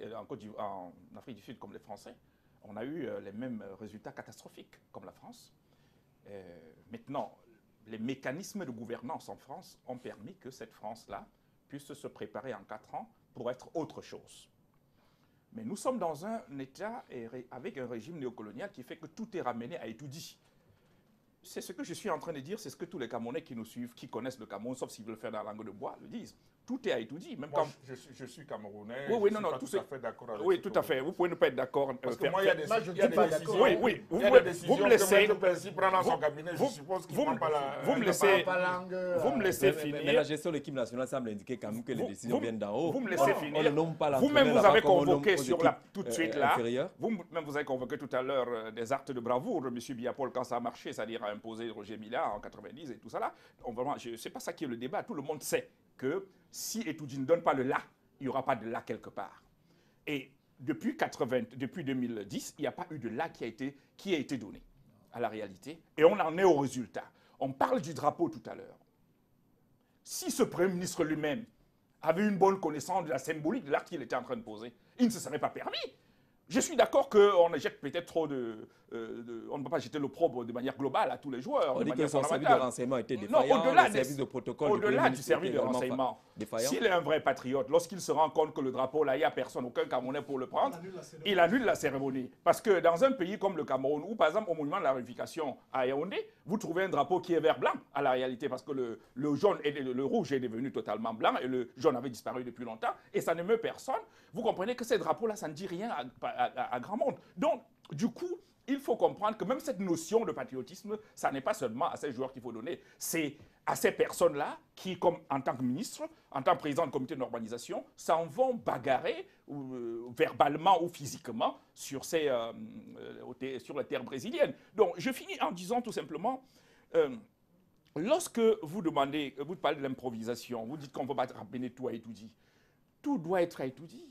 Speaker 3: en Afrique du Sud comme les Français. On a eu les mêmes résultats catastrophiques comme la France. Maintenant, les mécanismes de gouvernance en France ont permis que cette France-là puisse se préparer en 4 ans pour être autre chose. Mais nous sommes dans un État avec un régime néocolonial qui fait que tout est ramené à étudier. C'est ce que je suis en train de dire, c'est ce que tous les Camerounais qui nous suivent, qui connaissent le Cameroun, sauf s'ils veulent le faire dans la langue de bois, le disent. Tout est à étudier. Même
Speaker 6: moi,
Speaker 3: quand...
Speaker 6: je suis Camerounais,
Speaker 3: oui,
Speaker 6: je ne suis pas tout à fait d'accord avec
Speaker 3: oui, tout à fait. Vous pouvez ne pas être d'accord.
Speaker 6: Parce que moi, il y a des décisions.
Speaker 3: Oui, vous me laissez. Vous me laissez finir.
Speaker 1: Mais la gestion de l'équipe nationale semble indiquer quand même que les décisions viennent d'en haut.
Speaker 3: Vous me laissez finir.
Speaker 1: On ne nomme pas
Speaker 3: vous-même, vous avez convoqué sur la tout de suite là.
Speaker 1: Vous-même,
Speaker 3: vous avez convoqué tout à l'heure des actes de bravoure de M. Biapol quand ça a marché, c'est-à-dire à imposer Roger Mila en 90 et tout ça là. C'est pas ça qui est le débat. Tout le monde sait que si Etoudi ne donne pas le là, il n'y aura pas de là quelque part. Et depuis 2010, il n'y a pas eu de là qui a été donné à la réalité. Et on en est au résultat. On parle du drapeau tout à l'heure. Si ce Premier ministre lui-même avait une bonne connaissance de la symbolique de l'acte qu'il était en train de poser, il ne se serait pas permis. Je suis d'accord qu'on jette peut-être trop on ne peut pas jeter l'opprobre de manière globale à tous les joueurs.
Speaker 1: On dit que son service de renseignement était
Speaker 3: Non,
Speaker 1: défaillant,
Speaker 3: au-delà
Speaker 1: le service de protocole
Speaker 3: au-delà du service de
Speaker 1: était également
Speaker 3: renseignement,
Speaker 1: défaillant.
Speaker 3: s'il est un vrai patriote, lorsqu'il se rend compte que le drapeau là, il n'y a personne, aucun Camerounais pour le prendre, il annule la cérémonie. Parce que dans un pays comme le Cameroun, où par exemple au monument de la réunification à Yaoundé, vous trouvez un drapeau qui est vert-blanc à la réalité, parce que le jaune et le rouge est devenu totalement blanc et le jaune avait disparu depuis longtemps, et ça ne meut personne. Vous comprenez que ces drapeaux-là, ça ne dit rien à grand monde. Donc, du coup, il faut comprendre que même cette notion de patriotisme, ça n'est pas seulement à ces joueurs qu'il faut donner, c'est à ces personnes-là qui, comme en tant que ministre, en tant que président du comité de normalisation, s'en vont bagarrer verbalement ou physiquement sur les terres brésiliennes. Donc, je finis en disant tout simplement, lorsque vous parlez de l'improvisation, vous dites qu'on ne peut pas ramener tout à Etoudi. Tout doit être à Etoudi.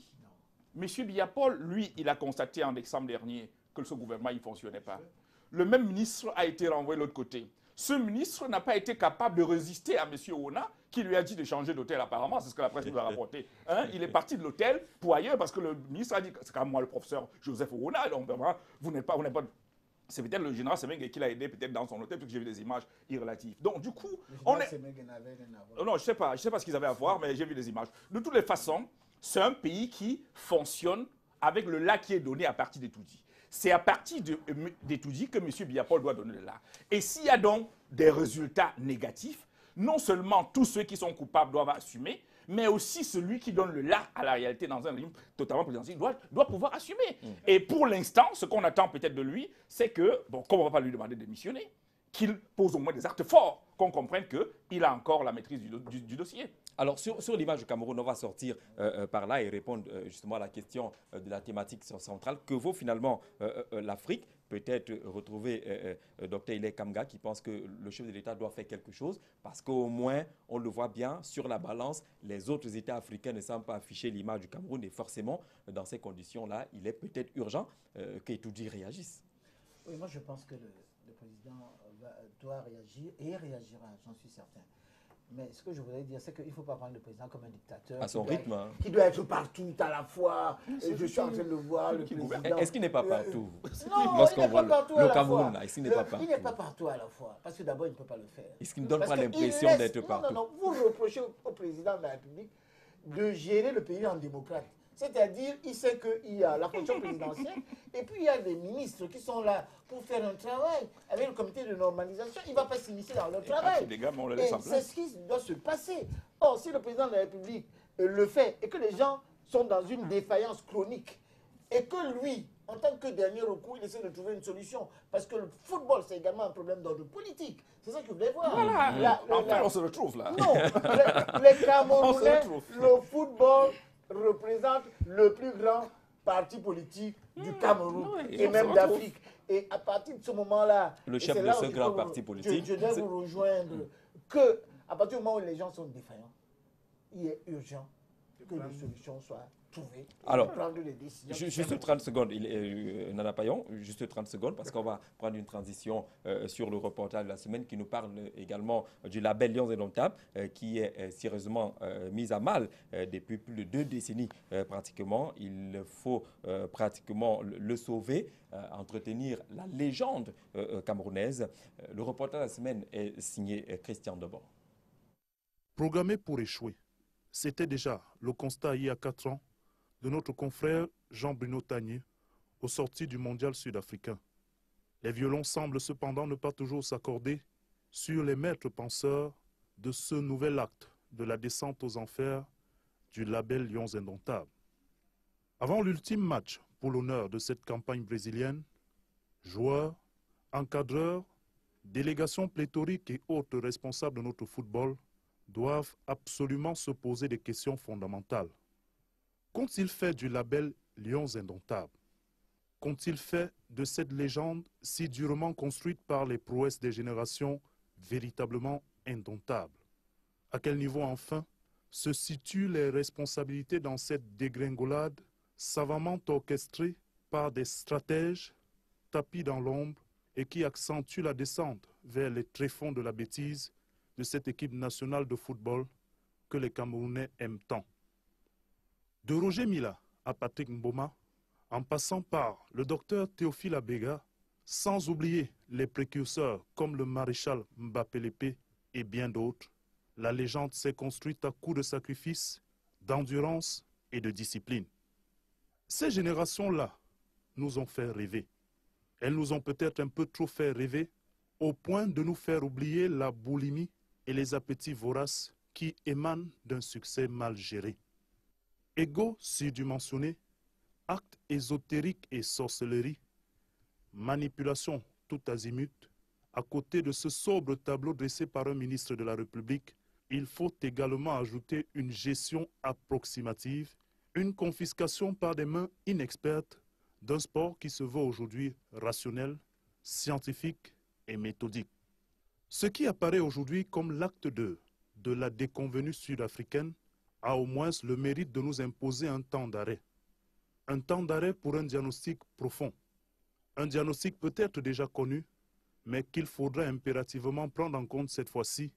Speaker 3: Monsieur Biapol, lui, il a constaté en décembre dernier que ce gouvernement ne fonctionnait pas. Le même ministre a été renvoyé de l'autre côté. Ce ministre n'a pas été capable de résister à M. Ona, qui lui a dit de changer d'hôtel apparemment, c'est ce que la presse nous a rapporté. Hein? Il est parti de l'hôtel pour ailleurs parce que le ministre a dit, c'est quand même moi le professeur Joseph Ona, donc vous n'êtes pas... C'est peut-être le général Semengue qui l'a aidé peut-être dans son hôtel, parce que j'ai vu des images irrelatives. Donc du coup, on est... Non, je sais pas ce qu'ils avaient à voir, mais j'ai vu des images. De toutes les façons, c'est un pays qui fonctionne avec le là qui est donné à partir d'Etoudi. C'est à partir d'Etoudi que M. Biapol doit donner le là. Et s'il y a donc des résultats négatifs, non seulement tous ceux qui sont coupables doivent assumer, mais aussi celui qui donne le là à la réalité dans un régime totalement présidentiel doit pouvoir assumer. Et pour l'instant, ce qu'on attend peut-être de lui, c'est que, bon, comme on ne va pas lui demander de démissionner, qu'il pose au moins des actes forts, qu'on comprenne qu'il a encore la maîtrise du dossier.
Speaker 1: Alors, sur l'image du Cameroun, on va sortir par là et répondre justement à la question de la thématique centrale. Que vaut finalement l'Afrique? Peut-être retrouver Dr Ile Kamga qui pense que le chef de l'État doit faire quelque chose parce qu'au moins, on le voit bien, sur la balance, les autres États africains ne semblent pas afficher l'image du Cameroun et forcément, dans ces conditions-là, il est peut-être urgent qu'Etoudi réagisse.
Speaker 4: Oui, moi je pense que le président doit réagir et réagira, j'en suis certain. Mais ce que je voudrais dire, c'est qu'il ne faut pas prendre le président comme un dictateur.
Speaker 1: À son rythme.
Speaker 4: Qui doit être partout à la fois. Et je suis en train de le voir, le président.
Speaker 1: Est-ce qu'il n'est pas partout?
Speaker 4: Non, il n'est pas partout à la fois.
Speaker 1: Le Cameroun, là, est-ce qu'il n'est pas partout?
Speaker 4: Il n'est pas partout à la fois. Parce que d'abord, il ne peut pas le faire.
Speaker 1: Est-ce qu'il ne donne pas l'impression d'être partout?
Speaker 4: Non, vous reprochez au président de la République de gérer le pays en démocrate. C'est-à-dire, il sait qu'il y a la fonction présidentielle et puis il y a des ministres qui sont là pour faire un travail avec le comité de normalisation. Il ne va pas s'initier dans leur travail. C'est ce qui doit se passer. Or, si le président de la République le fait et que les gens sont dans une défaillance chronique et que lui, en tant que dernier recours, il essaie de trouver une solution. Parce que le football, c'est également un problème d'ordre politique. C'est ça que vous voulez voir.
Speaker 3: Voilà. Enfin, on se retrouve là.
Speaker 4: Non, les Camerounais, le football représente le plus grand parti politique du Cameroun et même d'Afrique. Et à partir de ce moment-là,
Speaker 1: le chef de ce grand parti politique,
Speaker 4: je dois vous rejoindre que à partir du moment où les gens sont défaillants, il est urgent que des solutions soient trouvées.
Speaker 1: Alors,
Speaker 4: prendre des décisions.
Speaker 1: Juste 30 secondes, Nana Payon, juste 30 secondes, parce qu'on va prendre une transition sur le reportage de la semaine qui nous parle également du label Lions Indomptables, qui est sérieusement mis à mal depuis plus de 2 décennies pratiquement. Il faut pratiquement le sauver, entretenir la légende camerounaise. Le reportage de la semaine est signé Christian Debord.
Speaker 8: Programmé pour échouer, c'était déjà le constat il y a 4 ans de notre confrère Jean-Bruno Tagné au sorti du mondial sud-africain. Les violons semblent cependant ne pas toujours s'accorder sur les maîtres penseurs de ce nouvel acte de la descente aux enfers du label Lions Indomptables. Avant l'ultime match pour l'honneur de cette campagne brésilienne, joueurs, encadreurs, délégations pléthoriques et autres responsables de notre football doivent absolument se poser des questions fondamentales. Qu'ont-ils fait du label Lions Indomptables? Qu'ont-ils fait de cette légende si durement construite par les prouesses des générations véritablement indomptables? À quel niveau enfin se situent les responsabilités dans cette dégringolade savamment orchestrée par des stratèges tapis dans l'ombre et qui accentue la descente vers les tréfonds de la bêtise de cette équipe nationale de football que les Camerounais aiment tant. De Roger Mila à Patrick Mboma, en passant par le docteur Théophile Abega, sans oublier les précurseurs comme le maréchal Mbapelepe et bien d'autres, la légende s'est construite à coups de sacrifices, d'endurance et de discipline. Ces générations-là nous ont fait rêver. Elles nous ont peut-être un peu trop fait rêver au point de nous faire oublier la boulimie et les appétits voraces qui émanent d'un succès mal géré. Ego surdimensionné, actes ésotériques et sorcellerie, manipulation tout azimut, à côté de ce sobre tableau dressé par un ministre de la République, il faut également ajouter une gestion approximative, une confiscation par des mains inexpertes d'un sport qui se veut aujourd'hui rationnel, scientifique et méthodique. Ce qui apparaît aujourd'hui comme l'acte 2 de la déconvenue sud-africaine a au moins le mérite de nous imposer un temps d'arrêt. Un temps d'arrêt pour un diagnostic profond. Un diagnostic peut-être déjà connu, mais qu'il faudra impérativement prendre en compte cette fois-ci,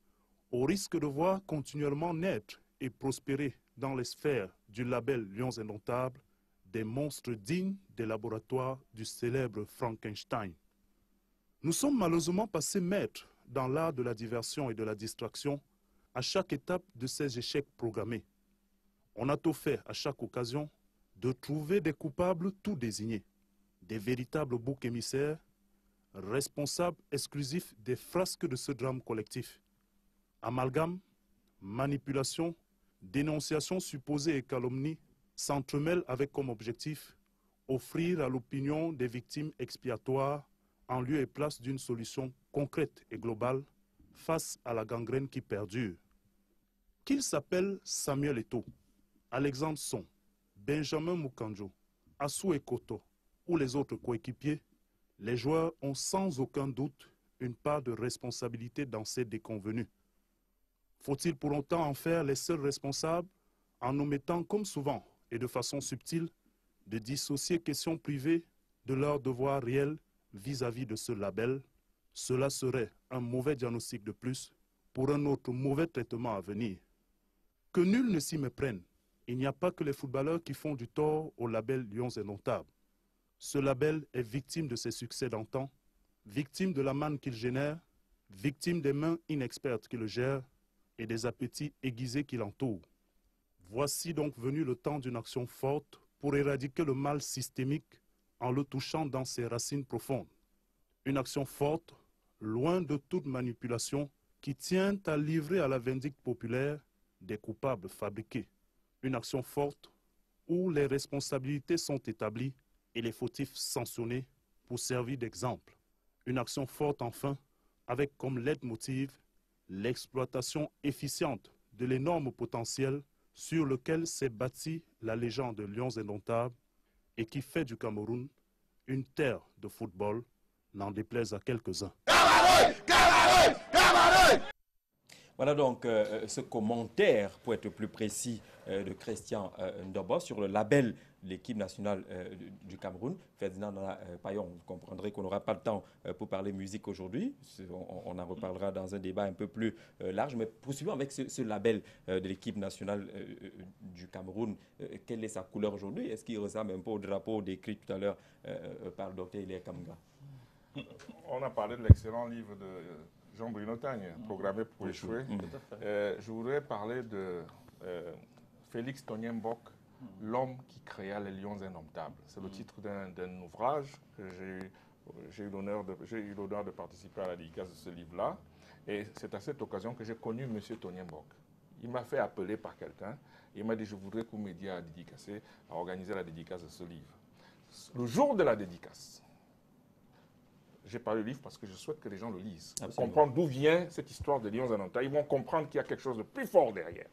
Speaker 8: au risque de voir continuellement naître et prospérer dans les sphères du label Lions Indomptables des monstres dignes des laboratoires du célèbre Frankenstein. Nous sommes malheureusement passés maîtres dans l'art de la diversion et de la distraction à chaque étape de ces échecs programmés. On a tout fait à chaque occasion de trouver des coupables tout désignés, des véritables boucs émissaires, responsables exclusifs des frasques de ce drame collectif. Amalgame, manipulation, dénonciation supposée et calomnie s'entremêlent avec comme objectif offrir à l'opinion des victimes expiatoires en lieu et place d'une solution concrète et globale face à la gangrène qui perdure. Qu'ils s'appellent Samuel Eto'o, Alexandre Son, Benjamin Mukanjo, Assou Ekoto ou les autres coéquipiers, les joueurs ont sans aucun doute une part de responsabilité dans ces déconvenues. Faut-il pour autant en faire les seuls responsables en omettant, comme souvent et de façon subtile, de dissocier questions privées de leur devoir réel vis-à-vis de ce label? Cela serait un mauvais diagnostic de plus pour un autre mauvais traitement à venir. Que nul ne s'y méprenne, il n'y a pas que les footballeurs qui font du tort au label Lions Indomptables. Ce label est victime de ses succès d'antan, victime de la manne qu'il génère, victime des mains inexpertes qui le gèrent et des appétits aiguisés qui l'entourent. Voici donc venu le temps d'une action forte pour éradiquer le mal systémique en le touchant dans ses racines profondes. Une action forte, loin de toute manipulation, qui tient à livrer à la vindicte populaire des coupables fabriqués. Une action forte où les responsabilités sont établies et les fautifs sanctionnés pour servir d'exemple. Une action forte enfin, avec comme leitmotiv l'exploitation efficiente de l'énorme potentiel sur lequel s'est bâtie la légende de Lions Indomptables et qui fait du Cameroun une terre de football, n'en déplaise à quelques-uns.
Speaker 1: Voilà donc ce commentaire, pour être plus précis, de Christian Ndobo sur le label de l'équipe nationale du Cameroun. Ferdinand Payon, vous comprendrez qu'on n'aura pas le temps pour parler musique aujourd'hui. On en reparlera dans un débat un peu plus large. Mais poursuivons avec ce label de l'équipe nationale du Cameroun. Quelle est sa couleur aujourd'hui? Est-ce qu'il ressemble un peu au drapeau décrit tout à l'heure par le docteur Hilaire Kamga?
Speaker 6: On a parlé de l'excellent livre de Jean-Bruno Tagne, Programmé pour échouer. Je voudrais parler de Félix Tonyen-Mbok, L'homme qui créa les Lions Indomptables. C'est le titre d'un ouvrage que j'ai eu l'honneur de participer à la dédicace de ce livre-là. Et c'est à cette occasion que j'ai connu M. Tonyen-Mbok. Il m'a fait appeler par quelqu'un. Il m'a dit, je voudrais que vous m'aidiez à dédicacer, à organiser la dédicace de ce livre. Le jour de la dédicace, j'ai parlé du livre parce que je souhaite que les gens le lisent. Pour comprendre d'où vient cette histoire de Lions Indomptables. Ils vont comprendre qu'il y a quelque chose de plus fort derrière.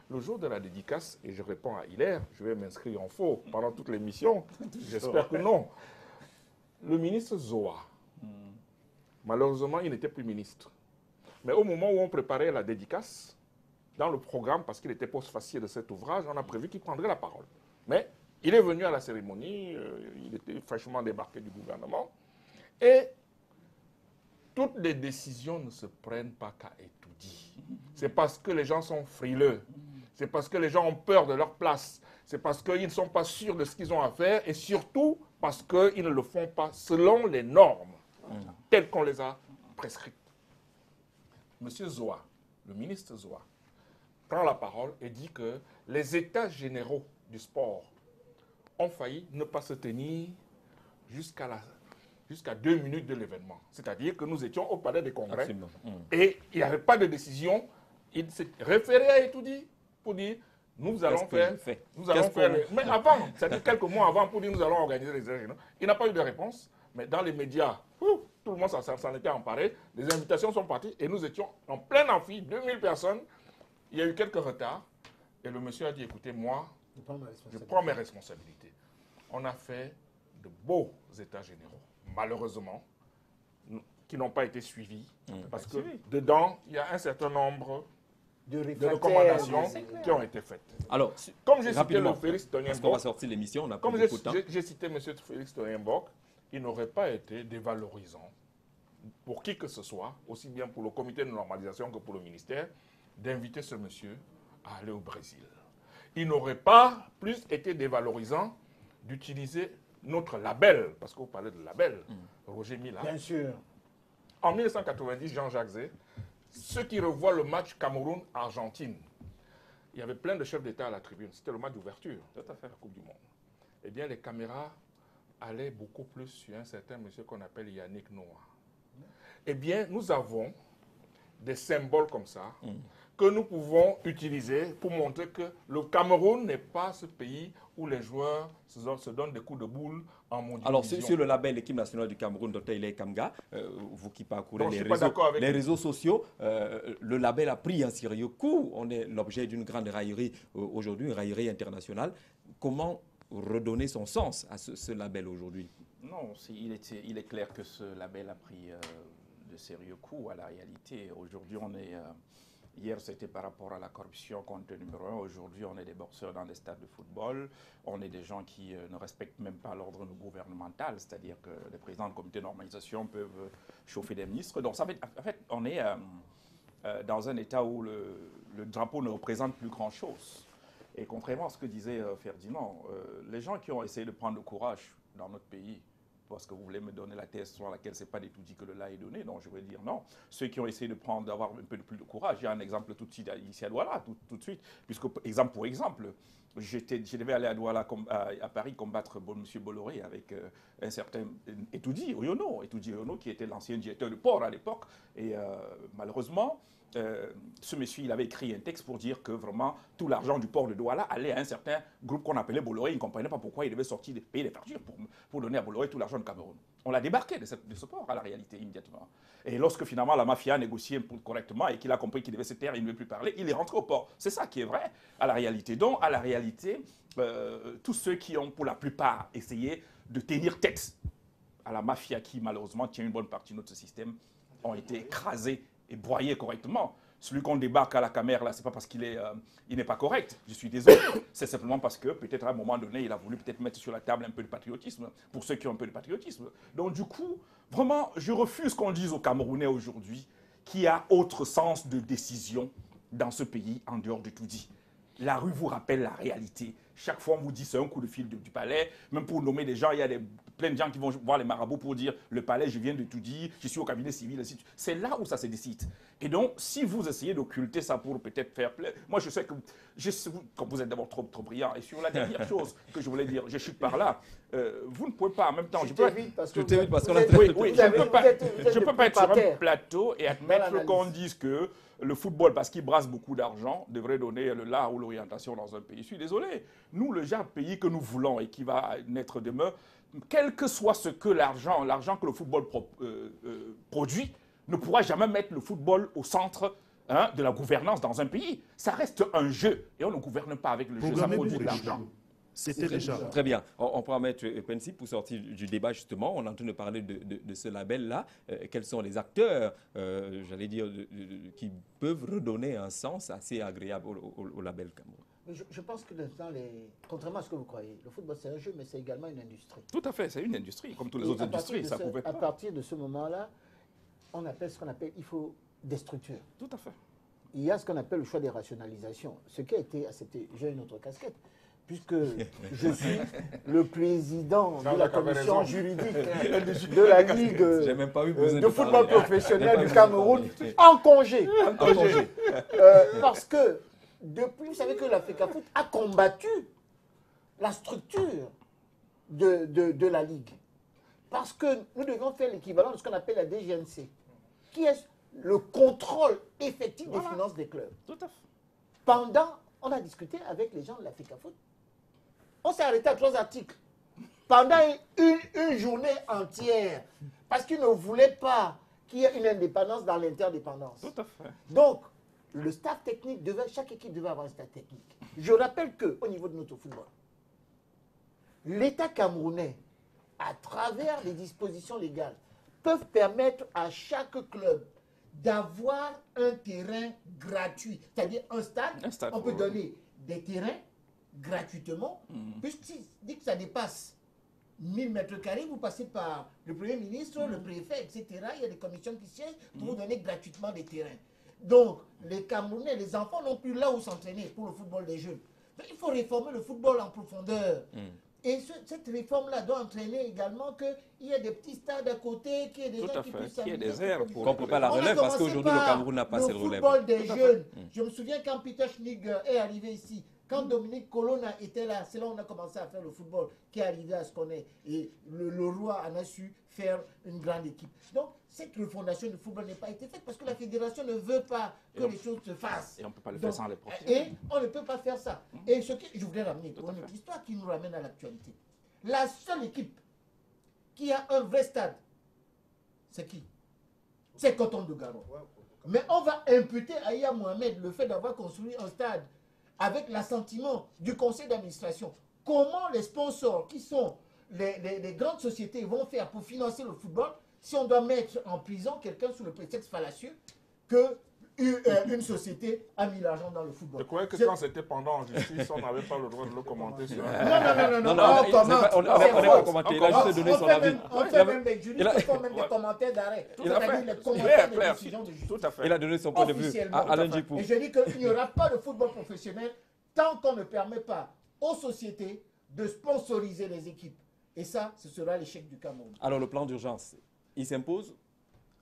Speaker 6: Le jour de la dédicace, et je réponds à Hilaire, je vais m'inscrire en faux pendant toute l'émission. J'espère que non. Le ministre Zoa, malheureusement, il n'était plus ministre. Mais au moment où on préparait la dédicace, dans le programme, parce qu'il était post-facier de cet ouvrage, on a prévu qu'il prendrait la parole. Mais il est venu à la cérémonie, il était fraîchement débarqué du gouvernement. Et toutes les décisions ne se prennent pas qu'à étudier. C'est parce que les gens sont frileux c'est parce que les gens ont peur de leur place, c'est parce qu'ils ne sont pas sûrs de ce qu'ils ont à faire et surtout parce qu'ils ne le font pas selon les normes telles qu'on les a prescrites. Monsieur Zoa, le ministre Zoa, prend la parole et dit que les états généraux du sport ont failli ne pas se tenir jusqu'à 2 minutes de l'événement. C'est-à-dire que nous étions au palais des congrès et il n'y avait pas de décision. Il s'est référé à Etoudi pour dire nous allons faire. Mais avant, c'est-à-dire quelques mois avant, pour dire nous allons organiser les événements. Il n'a pas eu de réponse, mais dans les médias, tout le monde s'en était emparé. Les invitations sont parties et nous étions en plein amphi, 2000 personnes. Il y a eu quelques retards et le monsieur a dit écoutez, moi, je prends mes responsabilités. On a fait de beaux états généraux, malheureusement, qui n'ont pas été suivis. Parce que dedans, il y a un certain nombre de recommandations qui ont été faites.
Speaker 1: Alors,
Speaker 6: comme j'ai cité le Félix Tonyenbok,
Speaker 1: on va sortir l'émission, on a
Speaker 6: comme
Speaker 1: beaucoup de temps.
Speaker 6: j'ai cité M. Félix Tonyenbok, il n'aurait pas été dévalorisant pour qui que ce soit, aussi bien pour le comité de normalisation que pour le ministère, d'inviter ce monsieur à aller au Brésil. Il n'aurait pas plus été dévalorisant d'utiliser notre label, parce que vous parlez de label, Roger Mila.
Speaker 4: Bien sûr.
Speaker 6: En 1990, Jean-Jacques Zé, ceux qui revoient le match Cameroun-Argentine, il y avait plein de chefs d'État à la tribune. C'était le match d'ouverture de la Coupe du Monde. Eh bien, les caméras allaient beaucoup plus sur un certain monsieur qu'on appelle Yannick Noah. Eh bien, nous avons des symboles comme ça que nous pouvons utiliser pour montrer que le Cameroun n'est pas ce pays où les joueurs se donnent des coups de boule en mondialisation.
Speaker 1: Alors, sur le label Équipe nationale du Cameroun, Dr. Ile Kamga, vous qui parcourez les réseaux sociaux, le label a pris un sérieux coup. On est l'objet d'une grande raillerie aujourd'hui, une raillerie internationale. Comment redonner son sens à ce label aujourd'hui?
Speaker 3: Non, il est clair que ce label a pris de sérieux coups à la réalité. Aujourd'hui, on est... Hier, c'était par rapport à la corruption compte numéro 1. Aujourd'hui, on est des boxeurs dans des stades de football. On est des gens qui ne respectent même pas l'ordre gouvernemental, c'est-à-dire que les présidents du comité de normalisation peuvent chauffer des ministres. Donc, en fait, on est dans un état où le drapeau ne représente plus grand-chose. Et contrairement à ce que disait Ferdinand, les gens qui ont essayé de prendre le courage dans notre pays, parce que vous voulez me donner la thèse sur laquelle ce n'est pas du tout dit que le là est donné. Donc je vais dire non. Ceux qui ont essayé d'avoir un peu plus de courage, il y a un exemple tout de suite ici à Douala, tout de suite, puisque exemple pour exemple, je devais aller à Douala, à Paris, combattre M. Bolloré avec un certain Etoudi Oyono, qui était l'ancien directeur du port à l'époque. Et malheureusement, ce monsieur, il avait écrit un texte pour dire que vraiment tout l'argent du port de Douala allait à un certain groupe qu'on appelait Bolloré. Il ne comprenait pas pourquoi il devait sortir payer des factures pour donner à Bolloré tout l'argent du Cameroun. On l'a débarqué de ce port à la réalité immédiatement. Et lorsque finalement la mafia a négocié correctement et qu'il a compris qu'il devait se taire, il ne veut plus parler, il est rentré au port. C'est ça qui est vrai à la réalité. Donc à la réalité, tous ceux qui ont pour la plupart essayé de tenir tête à la mafia qui malheureusement tient une bonne partie de notre système ont été écrasés et broyé correctement. Celui qu'on débarque à la caméra, là, ce n'est pas parce qu'il n'est pas correct. Je suis désolé. C'est simplement parce que, peut-être à un moment donné, il a voulu peut-être mettre sur la table un peu de patriotisme, pour ceux qui ont un peu de patriotisme. Donc, du coup, vraiment, je refuse qu'on dise aux Camerounais aujourd'hui qu'il y a autre sens de décision dans ce pays en dehors de tout dit. La rue vous rappelle la réalité. Chaque fois, on vous dit c'est un coup de fil du palais. Même pour nommer des gens, il y a plein de gens qui vont voir les marabouts pour dire le palais, je viens de tout dire, je suis au cabinet civil. C'est là où ça se décide. Et donc, si vous essayez d'occulter ça pour peut-être faire plaisir, moi je sais que, comme vous êtes d'abord trop brillant, et sur la dernière chose que je voulais dire, je chute par là, vous ne pouvez pas en même temps. Je peux pas être sur un plateau et admettre qu'on dise que le football, parce qu'il brasse beaucoup d'argent, devrait donner le là ou l'orientation dans un pays. Je suis désolé. Nous, le genre de pays que nous voulons et qui va naître demain, quel que soit ce que l'argent que le football produit, ne pourra jamais mettre le football au centre de la gouvernance dans un pays. Ça reste un jeu et on ne gouverne pas avec le jeu, ça produit de l'argent.
Speaker 8: C'était déjà.
Speaker 1: Très bien. On pourra mettre Pensi pour sortir du débat justement. On est en train de parler de ce label-là. Quels sont les acteurs, j'allais dire, qui peuvent redonner un sens assez agréable au label Cameroun?
Speaker 4: Je pense que contrairement à ce que vous croyez, le football c'est un jeu, mais c'est également une industrie.
Speaker 3: Tout à fait, c'est une industrie, comme toutes les autres industries.
Speaker 4: À partir de ce moment-là, on appelle ce qu'on appelle, il faut des structures.
Speaker 3: Tout à fait.
Speaker 4: il y a ce qu'on appelle le choix des rationalisations. Ce qui a été accepté, j'ai une autre casquette, puisque je suis le président de la commission juridique de la Ligue de football professionnel du Cameroun en congé. Parce que depuis, vous savez que la FECAFOOT a combattu la structure de la Ligue. Parce que nous devons faire l'équivalent de ce qu'on appelle la DGNC, qui est le contrôle effectif des finances des clubs.
Speaker 3: Tout à fait.
Speaker 4: Pendant, on a discuté avec les gens de la FECAFOOT. On s'est arrêté à 3 articles. Pendant une journée entière. Parce qu'ils ne voulaient pas qu'il y ait une indépendance dans l'interdépendance.
Speaker 3: Tout à fait.
Speaker 4: Donc, le staff technique chaque équipe devait avoir un staff technique. Je rappelle qu'au niveau de notre football, l'État camerounais, à travers les dispositions légales, peuvent permettre à chaque club d'avoir un terrain gratuit. C'est-à-dire un stade, on peut donner des terrains gratuitement, puisqu'il dit que ça dépasse 1000 mètres carrés, vous passez par le Premier ministre, le préfet, etc. Il y a des commissions qui siègent pour vous donner gratuitement des terrains. Donc, les Camerounais, les enfants n'ont plus là où s'entraîner pour le football des jeunes. Donc, il faut réformer le football en profondeur. Et cette réforme-là doit entraîner également qu'il y ait des petits stades à côté, qu'il y ait des gens qui puissent s'amuser.
Speaker 3: Qu'il y ait des airs pour
Speaker 1: qu'on ne peut pas la relève parce qu'aujourd'hui, le Cameroun n'a pas cette relève.
Speaker 4: Le football des jeunes. Je me souviens quand Peter Schnig est arrivé ici, quand Dominique Colonna était là, c'est là où on a commencé à faire le football, qui est arrivé à ce qu'on est. Et le roi en a su faire une grande équipe. Donc, cette refondation du football n'a pas été faite parce que la fédération ne veut pas que les choses se fassent.
Speaker 3: Et on ne peut pas le faire sans les professionnels.
Speaker 4: Et on ne peut pas faire ça. Et ce que je voudrais ramener pour une autre histoire qui nous ramène à l'actualité. La seule équipe qui a un vrai stade, c'est qui? C'est Coton de Garon. Mais on va imputer à Iya Mohamed le fait d'avoir construit un stade avec l'assentiment du conseil d'administration. Comment les sponsors qui sont les grandes sociétés vont faire pour financer le football si on doit mettre en prison quelqu'un sous le prétexte fallacieux que une société a mis l'argent dans le football?
Speaker 6: Je croyais que quand c'était pendant en justice, on n'avait pas le droit de le commenter. Sur
Speaker 4: Non,
Speaker 1: on n'a pas commenté. Il a juste donné son avis.
Speaker 4: On fait même des juristes, on fait même des commentaires d'arrêt. C'est-à-dire les commentaires des décisions de justice.
Speaker 3: Tout à fait.
Speaker 1: Il a donné son point de vue à Alain Djipou.
Speaker 4: Et je dis qu'il n'y aura pas de football professionnel tant qu'on ne permet pas aux sociétés de sponsoriser les équipes. Et ça, ce sera l'échec du Cameroun.
Speaker 1: Alors, le plan d'urgence, il s'impose?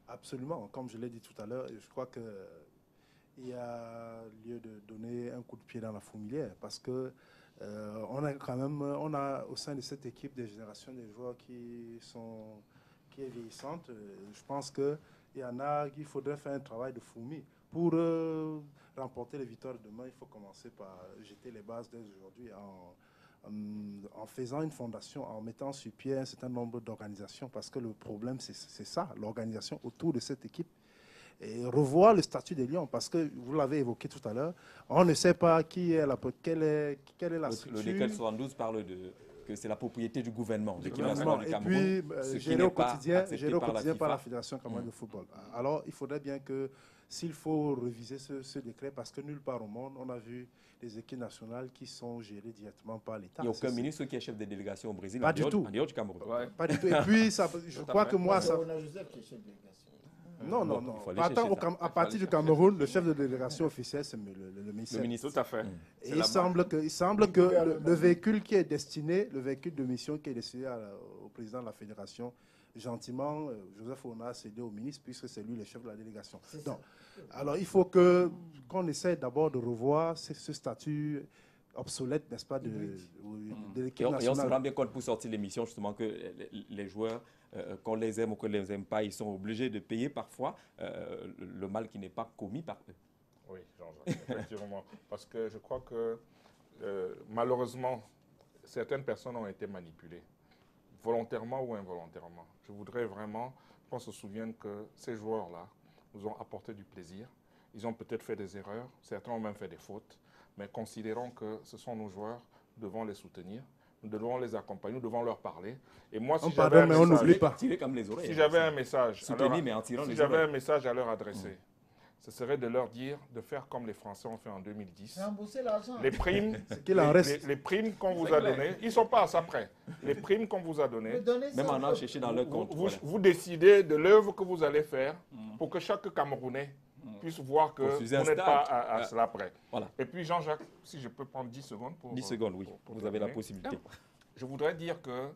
Speaker 5: Absolument. Comme je l'ai dit tout à l'heure, je crois qu'il y a lieu de donner un coup de pied dans la fourmilière parce que on a au sein de cette équipe des générations de joueurs qui est vieillissante. Je pense qu'il y en a qu'il faudrait faire un travail de fourmi. Pour remporter les victoires de demain, il faut commencer par jeter les bases dès aujourd'hui en faisant une fondation, en mettant sur pied un certain nombre d'organisations, parce que le problème, c'est ça, l'organisation autour de cette équipe. Et revoir le statut des Lions, parce que vous l'avez évoqué tout à l'heure, on ne sait pas quelle est la structure.
Speaker 1: Le décret 72 parle que c'est la propriété du gouvernement, de l'équipe nationale du Cameroun.
Speaker 5: Et puis, géré au quotidien par la Fédération camerounaise de football. Alors, il faudrait bien que, s'il faut réviser ce décret, parce que nulle part au monde, on a vu des équipes nationales qui sont gérées directement par l'État.
Speaker 1: Il n'y a aucun ministre qui est chef de délégation au Brésil,
Speaker 5: pas du tout.
Speaker 1: en dehors du Cameroun.
Speaker 3: Ouais.
Speaker 5: Pas du tout. Et puis, je crois que moi...
Speaker 4: On a Joseph qui est chef de délégation.
Speaker 5: Non. À partir du Cameroun, le chef de délégation officielle, c'est le ministre.
Speaker 3: Tout à fait.
Speaker 5: Et il semble que le véhicule qui est destiné, le véhicule de mission qui est destiné au président de la fédération, gentiment, Joseph Ona a cédé au ministre puisque c'est lui le chef de la délégation. Donc, alors il faut qu'on essaie d'abord de revoir ce statut obsolète, n'est-ce pas, de l'équipe nationale.
Speaker 1: Et on se rend bien compte pour sortir l'émission justement que les joueurs, qu'on les aime ou qu'on ne les aime pas, ils sont obligés de payer parfois le mal qui n'est pas commis par eux.
Speaker 6: Oui, Jean-Jacques, effectivement. Parce que je crois que malheureusement, certaines personnes ont été manipulées, volontairement ou involontairement. Je voudrais vraiment qu'on se souvienne que ces joueurs-là nous ont apporté du plaisir. Ils ont peut-être fait des erreurs, certains ont même fait des fautes, mais considérons que ce sont nos joueurs, nous devons les soutenir, nous devons les accompagner, nous devons leur parler. Et moi, si j'avais un message, un message à leur adresser, ce serait de leur dire de faire comme les Français ont fait en 2010. Les primes, les primes qu'on vous a données, ils ne sont pas à ça près. Les primes qu'on vous a données,
Speaker 1: même en chercher dans leur compte.
Speaker 6: Vous décidez de l'œuvre que vous allez faire pour que chaque Camerounais puisse voir que vous n'êtes pas à cela près.
Speaker 1: Voilà.
Speaker 6: Et puis Jean-Jacques, si je peux prendre 10 secondes pour...
Speaker 1: 10 secondes, oui. Vous avez la possibilité.
Speaker 6: Je voudrais dire que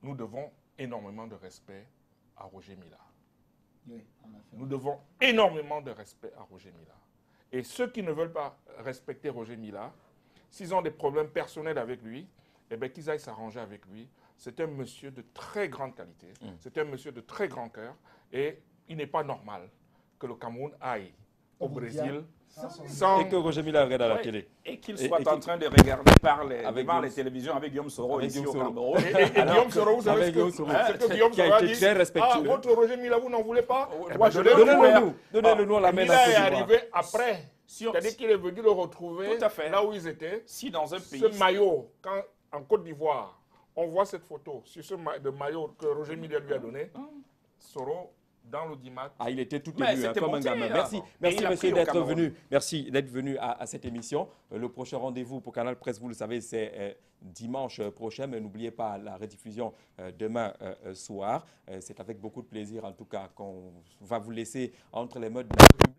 Speaker 6: nous devons énormément de respect à Roger Mila.
Speaker 4: Oui,
Speaker 6: nous devons énormément de respect à Roger Mila. Et ceux qui ne veulent pas respecter Roger Mila, s'ils ont des problèmes personnels avec lui, eh bien qu'ils aillent s'arranger avec lui. C'est un monsieur de très grande qualité, c'est un monsieur de très grand cœur, et il n'est pas normal que le Cameroun aille au Brésil sans...
Speaker 1: Et que Roger Mila regarde à la télé.
Speaker 3: Et qu'il soit en train de regarder devant les télévisions avec Guillaume Soro ici au Cameroun.
Speaker 6: Et Guillaume Soro, vous savez ce que Guillaume Soro a dit? Ah, votre Roger Mila, vous n'en voulez pas? Moi, je l'ai
Speaker 1: Donnez-le nous, on l'amène à Côte
Speaker 6: d'Ivoire.
Speaker 1: d'Ivoire.
Speaker 6: Il est arrivé après. C'est-à-dire qu'il est venu le retrouver là où ils étaient.
Speaker 3: Si dans un pays...
Speaker 6: Ce maillot, quand en Côte d'Ivoire, on voit cette photo sur ce maillot que Roger Mila lui a donné, Soro... dans l'audimat.
Speaker 1: Ah, il était tout ému, comme un gamin. Merci monsieur d'être venu. Merci d'être venu à cette émission. Le prochain rendez-vous pour Canal Presse, vous le savez, c'est dimanche prochain. Mais n'oubliez pas la rediffusion demain soir. C'est avec beaucoup de plaisir, en tout cas, qu'on va vous laisser entre les mains de la République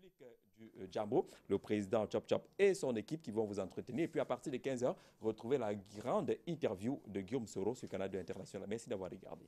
Speaker 1: du Djambo, le président Chop Chop et son équipe qui vont vous entretenir. Et puis à partir de 15h, retrouvez la grande interview de Guillaume Soro sur Canal 2 International. Merci d'avoir regardé.